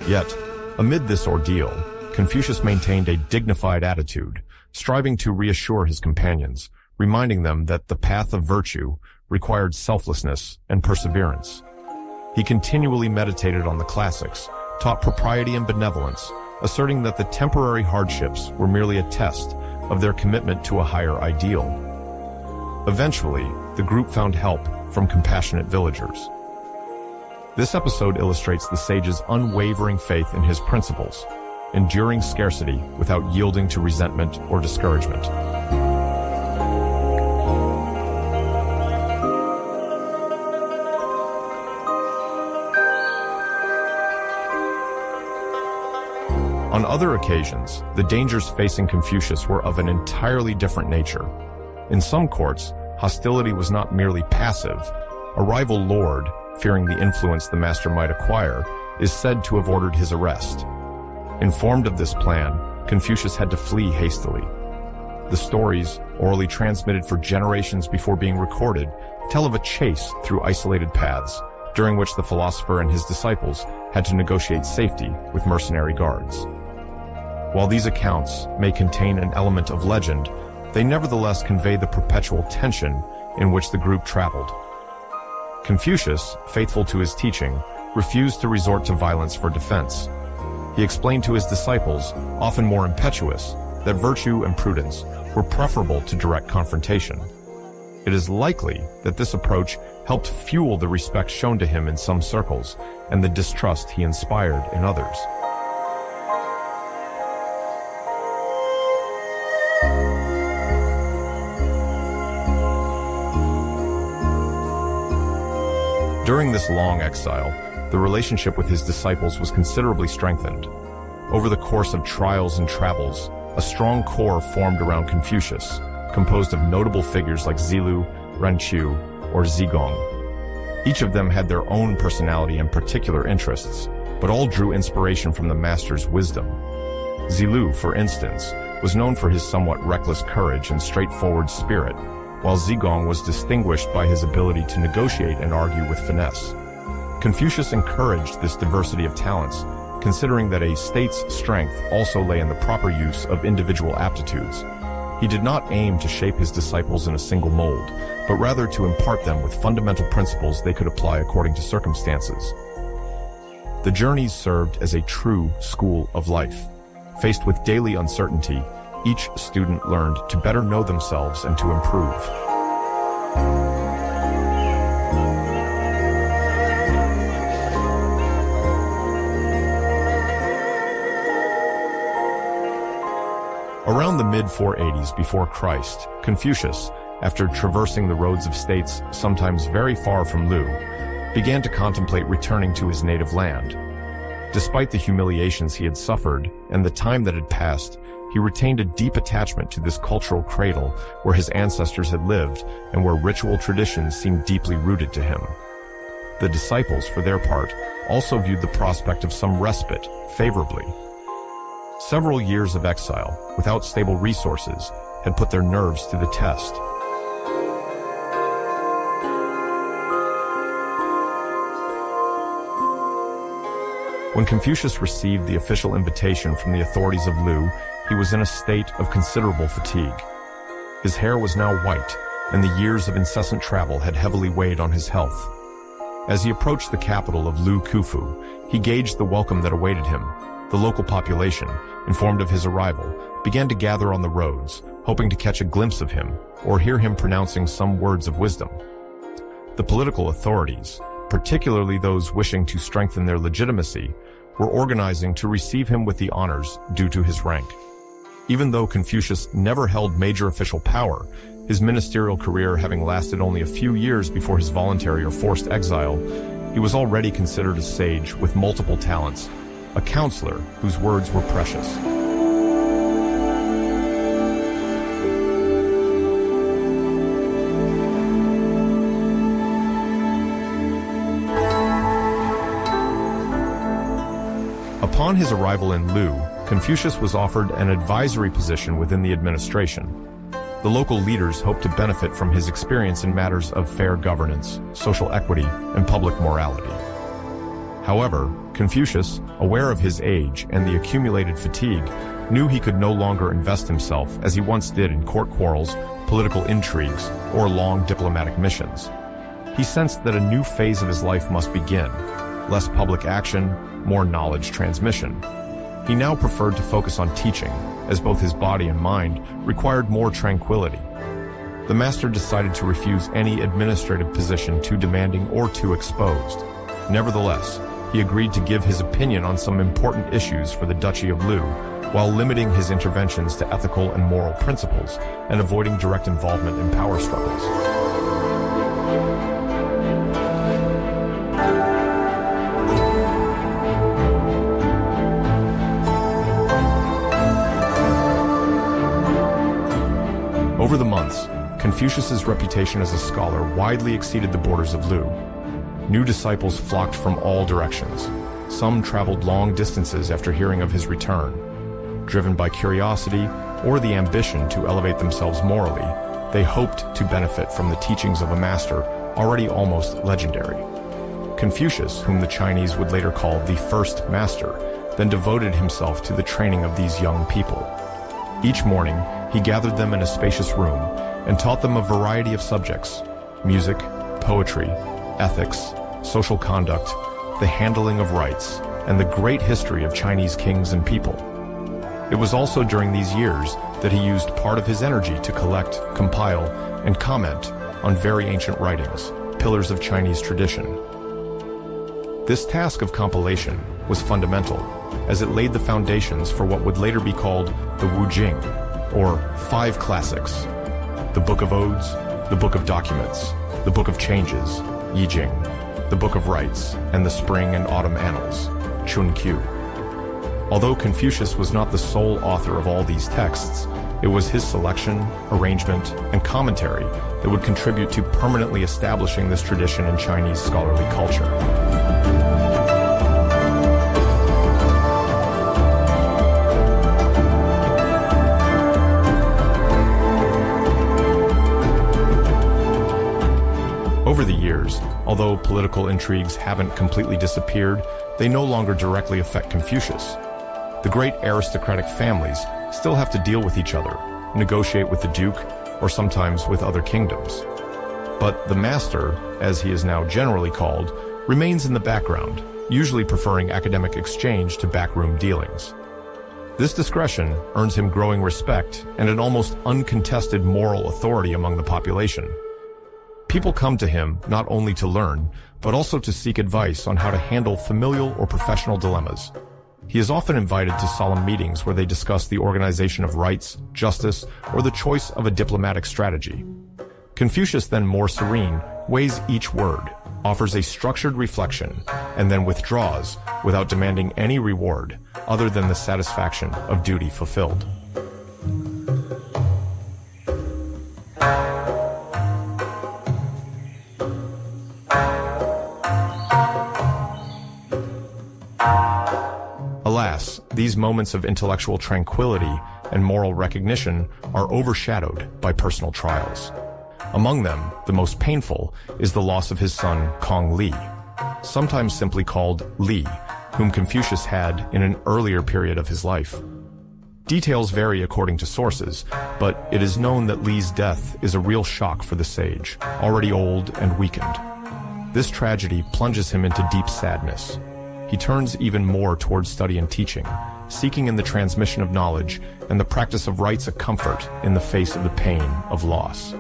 Yet, amid this ordeal, Confucius maintained a dignified attitude, striving to reassure his companions, reminding them that the path of virtue required selflessness and perseverance. He continually meditated on the classics, taught propriety and benevolence, asserting that the temporary hardships were merely a test of their commitment to a higher ideal. Eventually, the group found help from compassionate villagers. This episode illustrates the sage's unwavering faith in his principles, enduring scarcity without yielding to resentment or discouragement. On other occasions, the dangers facing Confucius were of an entirely different nature. In some courts, hostility was not merely passive. A rival lord, fearing the influence the master might acquire, is said to have ordered his arrest. Informed of this plan, Confucius had to flee hastily. The stories, orally transmitted for generations before being recorded, tell of a chase through isolated paths, during which the philosopher and his disciples had to negotiate safety with mercenary guards. While these accounts may contain an element of legend, they nevertheless convey the perpetual tension in which the group traveled. Confucius, faithful to his teaching, refused to resort to violence for defense. He explained to his disciples, often more impetuous, that virtue and prudence were preferable to direct confrontation. It is likely that this approach helped fuel the respect shown to him in some circles and the distrust he inspired in others. During During this long exile, the relationship with his disciples was considerably strengthened. Over the course of trials and travels, a strong core formed around Confucius, composed of notable figures like Zilu, Renqiu, or Zigong. Each of them had their own personality and particular interests, but all drew inspiration from the master's wisdom. Zilu, for instance, was known for his somewhat reckless courage and straightforward spirit, while Zigong was distinguished by his ability to negotiate and argue with finesse. Confucius encouraged this diversity of talents, considering that a state's strength also lay in the proper use of individual aptitudes. He did not aim to shape his disciples in a single mold, but rather to impart them with fundamental principles they could apply according to circumstances. The journeys served as a true school of life. Faced with daily uncertainty, each student learned to better know themselves and to improve. Around the mid-480s before Christ, Confucius, after traversing the roads of states sometimes very far from Lu, began to contemplate returning to his native land. Despite the humiliations he had suffered and the time that had passed, he retained a deep attachment to this cultural cradle where his ancestors had lived and where ritual traditions seemed deeply rooted to him. The disciples, for their part, also viewed the prospect of some respite favorably. Several years of exile, without stable resources, had put their nerves to the test. When Confucius received the official invitation from the authorities of Lu, he was in a state of considerable fatigue. His hair was now white, and the years of incessant travel had heavily weighed on his health. As he approached the capital of Lu Kufu, he gauged the welcome that awaited him. The local population, informed of his arrival, began to gather on the roads, hoping to catch a glimpse of him or hear him pronouncing some words of wisdom. The political authorities, particularly those wishing to strengthen their legitimacy, were organizing to receive him with the honors due to his rank. Even though Confucius never held major official power, his ministerial career having lasted only a few years before his voluntary or forced exile, he was already considered a sage with multiple talents, a counselor whose words were precious. Upon his arrival in Lu, Confucius was offered an advisory position within the administration. The local leaders hoped to benefit from his experience in matters of fair governance, social equity, and public morality. However, Confucius, aware of his age and the accumulated fatigue, knew he could no longer invest himself as he once did in court quarrels, political intrigues, or long diplomatic missions. He sensed that a new phase of his life must begin, less public action, more knowledge transmission. He now preferred to focus on teaching, as both his body and mind required more tranquility. The master decided to refuse any administrative position too demanding or too exposed. Nevertheless, he agreed to give his opinion on some important issues for the Duchy of Lu, while limiting his interventions to ethical and moral principles and avoiding direct involvement in power struggles. Over the months, Confucius's reputation as a scholar widely exceeded the borders of Lu. New disciples flocked from all directions. Some traveled long distances after hearing of his return. Driven by curiosity or the ambition to elevate themselves morally, they hoped to benefit from the teachings of a master already almost legendary. Confucius, whom the Chinese would later call the first master, then devoted himself to the training of these young people. Each morning, he gathered them in a spacious room and taught them a variety of subjects: music, poetry, ethics, social conduct, the handling of rites, and the great history of Chinese kings and people. It was also during these years that he used part of his energy to collect, compile, and comment on very ancient writings, pillars of Chinese tradition. This task of compilation was fundamental, as it laid the foundations for what would later be called the Wu Jing, or Five Classics: the Book of Odes, the Book of Documents, the Book of Changes, Yi Jing, the Book of Rites, and the Spring and Autumn Annals, Chun Q. Although Confucius was not the sole author of all these texts, it was his selection, arrangement, and commentary that would contribute to permanently establishing this tradition in Chinese scholarly culture. Over the years, although political intrigues haven't completely disappeared, they no longer directly affect Confucius. The great aristocratic families still have to deal with each other, negotiate with the duke, or sometimes with other kingdoms. But the master, as he is now generally called, remains in the background, usually preferring academic exchange to backroom dealings. This discretion earns him growing respect and an almost uncontested moral authority among the population. People come to him not only to learn, but also to seek advice on how to handle familial or professional dilemmas. He is often invited to solemn meetings where they discuss the organization of rights, justice, or the choice of a diplomatic strategy. Confucius, then more serene, weighs each word, offers a structured reflection, and then withdraws without demanding any reward other than the satisfaction of duty fulfilled. Alas, these moments of intellectual tranquility and moral recognition are overshadowed by personal trials. Among them, the most painful is the loss of his son Kong Li, sometimes simply called Li, whom Confucius had in an earlier period of his life. Details vary according to sources, but it is known that Li's death is a real shock for the sage, already old and weakened. This tragedy plunges him into deep sadness. He turns even more towards study and teaching, seeking in the transmission of knowledge and the practice of rites a comfort in the face of the pain of loss.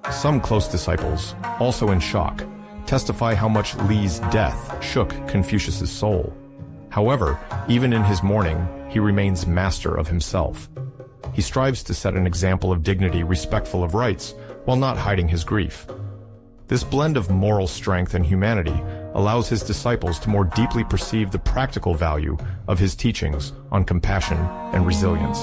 Some close disciples, also in shock, testify how much Li's death shook Confucius's soul. However, even in his mourning, he remains master of himself. He strives to set an example of dignity respectful of rights while not hiding his grief. This blend of moral strength and humanity allows his disciples to more deeply perceive the practical value of his teachings on compassion and resilience.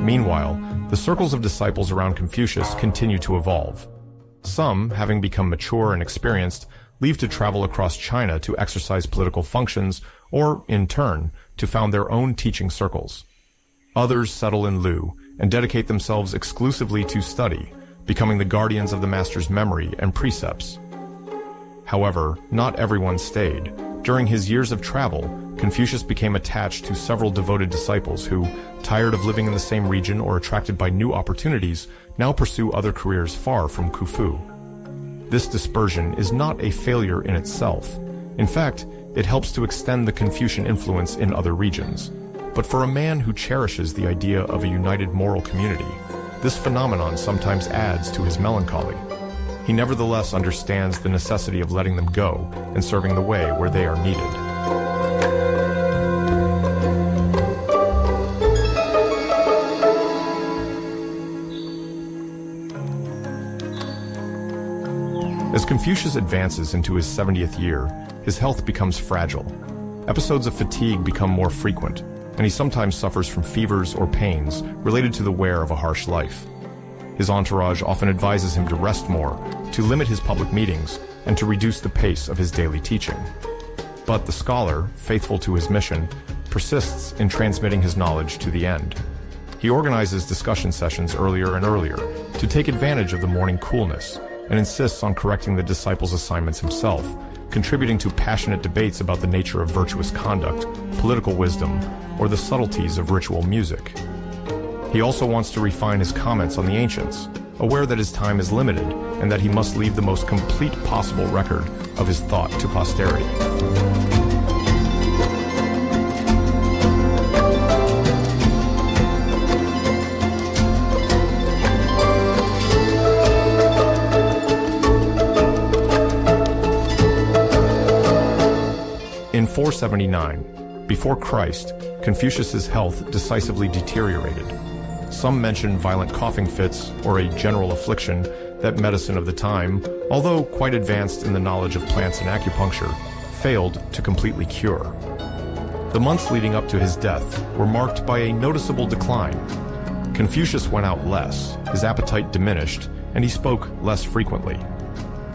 Meanwhile, the circles of disciples around Confucius continue to evolve. Some, having become mature and experienced, leave to travel across China to exercise political functions or, in turn, to found their own teaching circles. Others settle in Lu and dedicate themselves exclusively to study, becoming the guardians of the master's memory and precepts. However, not everyone stayed. During his years of travel, Confucius became attached to several devoted disciples who, tired of living in the same region or attracted by new opportunities, now pursue other careers far from Khufu. This dispersion is not a failure in itself. In fact, it helps to extend the Confucian influence in other regions. But for a man who cherishes the idea of a united moral community, this phenomenon sometimes adds to his melancholy. He nevertheless understands the necessity of letting them go and serving the way where they are needed. As Confucius advances into his 70th year, his health becomes fragile. Episodes of fatigue become more frequent, and he sometimes suffers from fevers or pains related to the wear of a harsh life. His entourage often advises him to rest more, to limit his public meetings, and to reduce the pace of his daily teaching. But the scholar, faithful to his mission, persists in transmitting his knowledge to the end. He organizes discussion sessions earlier and earlier to take advantage of the morning coolness, and insists on correcting the disciples' assignments himself, contributing to passionate debates about the nature of virtuous conduct, political wisdom, or the subtleties of ritual music. He also wants to refine his comments on the ancients, aware that his time is limited and that he must leave the most complete possible record of his thought to posterity. In 479, before Christ, Confucius's health decisively deteriorated. Some mention violent coughing fits or a general affliction that medicine of the time, although quite advanced in the knowledge of plants and acupuncture, failed to completely cure. The months leading up to his death were marked by a noticeable decline. Confucius went out less, his appetite diminished, and he spoke less frequently.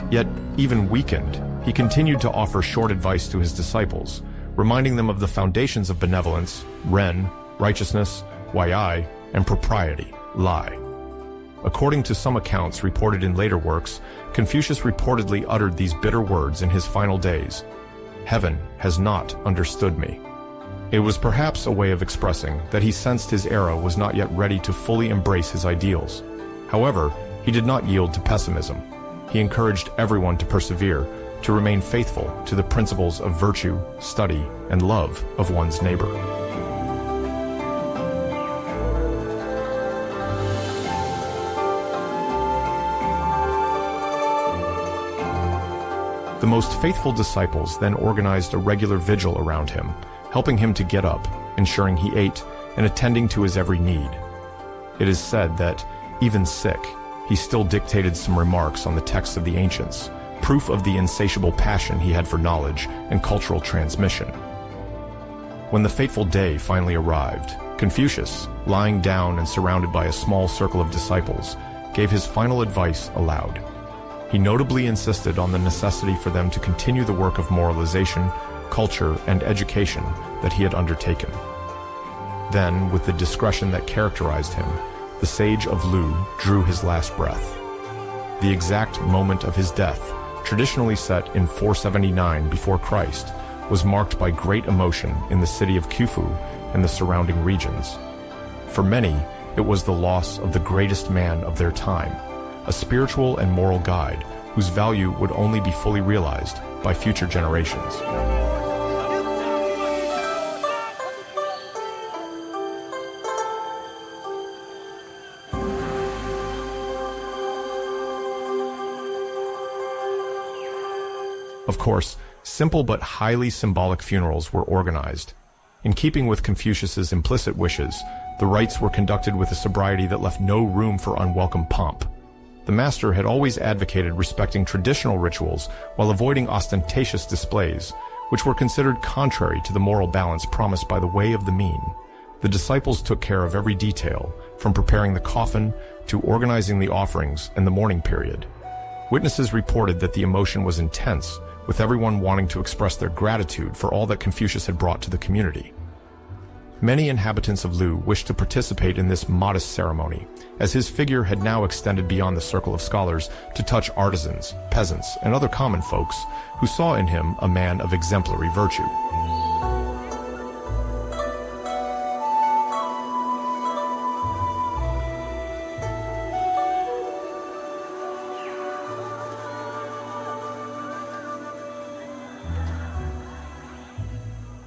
Yet, even weakened, he continued to offer short advice to his disciples, reminding them of the foundations of benevolence, ren, righteousness, vied, and propriety, lai. According to some accounts reported in later works, Confucius reportedly uttered these bitter words in his final days: "Heaven has not understood me." It was perhaps a way of expressing that he sensed his era was not yet ready to fully embrace his ideals. However, he did not yield to pessimism. He encouraged everyone to persevere, to remain faithful to the principles of virtue, study, and love of one's neighbor. The most faithful disciples then organized a regular vigil around him, helping him to get up, ensuring he ate, and attending to his every need. It is said that, even sick, he still dictated some remarks on the texts of the ancients, proof of the insatiable passion he had for knowledge and cultural transmission. When the fateful day finally arrived, Confucius, lying down and surrounded by a small circle of disciples, gave his final advice aloud. He notably insisted on the necessity for them to continue the work of moralization, culture, and education that he had undertaken. Then, with the discretion that characterized him, the sage of Lu drew his last breath. The exact moment of his death, traditionally set in 479 before Christ, was marked by great emotion in the city of Khufu and the surrounding regions. For many, it was the loss of the greatest man of their time, a spiritual and moral guide whose value would only be fully realized by future generations. Of course, simple but highly symbolic funerals were organized. In keeping with Confucius's implicit wishes, the rites were conducted with a sobriety that left no room for unwelcome pomp. The master had always advocated respecting traditional rituals while avoiding ostentatious displays, which were considered contrary to the moral balance promised by the way of the mean. The disciples took care of every detail, from preparing the coffin to organizing the offerings and the mourning period. Witnesses reported that the emotion was intense, with everyone wanting to express their gratitude for all that Confucius had brought to the community. Many inhabitants of Lu wished to participate in this modest ceremony, as his figure had now extended beyond the circle of scholars to touch artisans, peasants, and other common folks who saw in him a man of exemplary virtue.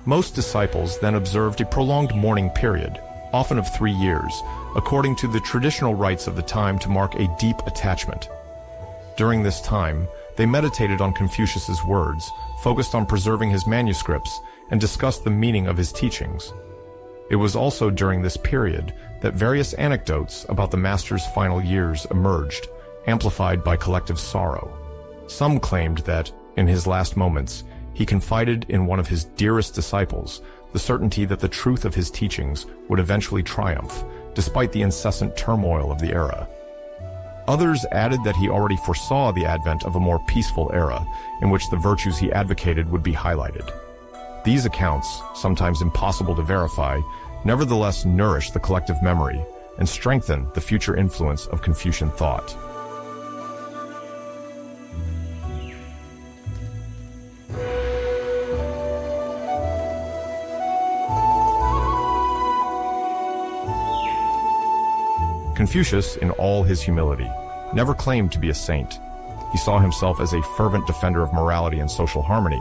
Most disciples then observed a prolonged mourning period, often of 3 years, according to the traditional rites of the time to mark a deep attachment. During this time, they meditated on Confucius's words, focused on preserving his manuscripts, and discussed the meaning of his teachings. It was also during this period that various anecdotes about the master's final years emerged, amplified by collective sorrow. Some claimed that, in his last moments, he confided in one of his dearest disciples the certainty that the truth of his teachings would eventually triumph, despite the incessant turmoil of the era. Others added that he already foresaw the advent of a more peaceful era, in which the virtues he advocated would be highlighted. These accounts, sometimes impossible to verify, nevertheless nourish the collective memory and strengthen the future influence of Confucian thought. Confucius, in all his humility, never claimed to be a saint. He saw himself as a fervent defender of morality and social harmony,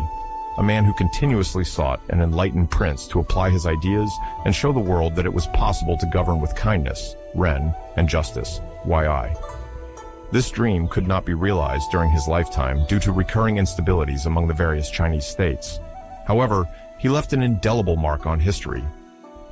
a man who continuously sought an enlightened prince to apply his ideas and show the world that it was possible to govern with kindness, ren, and justice, yi. This dream could not be realized during his lifetime due to recurring instabilities among the various Chinese states. However, he left an indelible mark on history.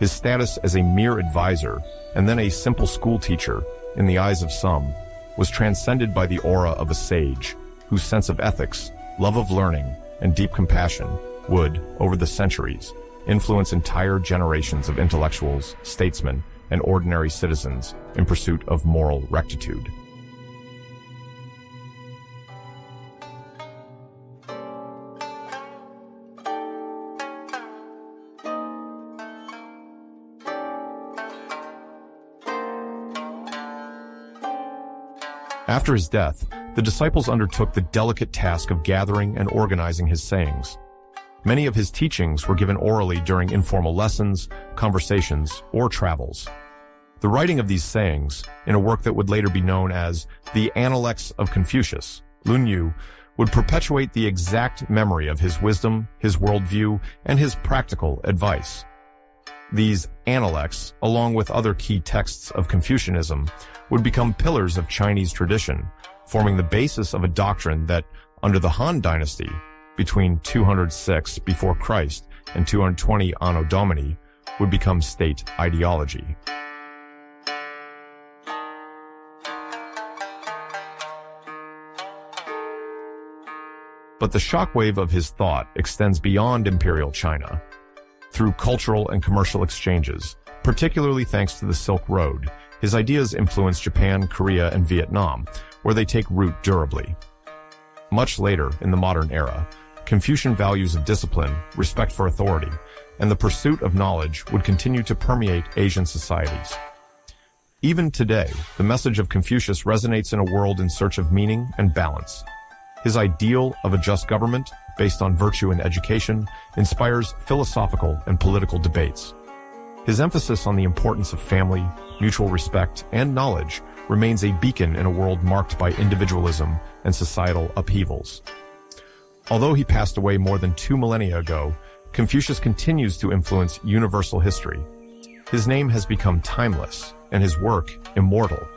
His status as a mere advisor, and then a simple school teacher, in the eyes of some, was transcended by the aura of a sage, whose sense of ethics, love of learning, and deep compassion would, over the centuries, influence entire generations of intellectuals, statesmen, and ordinary citizens in pursuit of moral rectitude. After his death, the disciples undertook the delicate task of gathering and organizing his sayings. Many of his teachings were given orally during informal lessons, conversations, or travels. The writing of these sayings, in a work that would later be known as the Analects of Confucius, Lun Yu, would perpetuate the exact memory of his wisdom, his worldview, and his practical advice. These Analects, along with other key texts of Confucianism, would become pillars of Chinese tradition, forming the basis of a doctrine that, under the Han Dynasty, between 206 before Christ and 220 Anno Domini, would become state ideology. But the shockwave of his thought extends beyond imperial China. Through cultural and commercial exchanges, particularly thanks to the Silk Road, his ideas influence Japan, Korea, and Vietnam, where they take root durably. Much later, in the modern era, Confucian values of discipline, respect for authority, and the pursuit of knowledge would continue to permeate Asian societies. Even today, the message of Confucius resonates in a world in search of meaning and balance. His ideal of a just government, based on virtue and education, inspires philosophical and political debates. His emphasis on the importance of family, mutual respect, and knowledge remains a beacon in a world marked by individualism and societal upheavals. Although he passed away more than 2 millennia ago, Confucius continues to influence universal history. His name has become timeless, and his work immortal.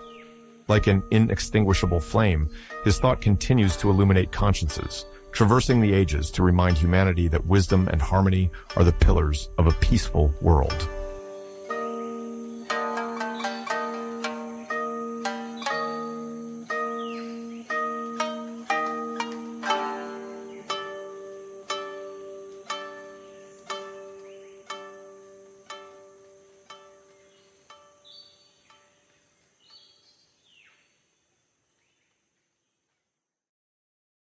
Like an inextinguishable flame, his thought continues to illuminate consciences, traversing the ages to remind humanity that wisdom and harmony are the pillars of a peaceful world.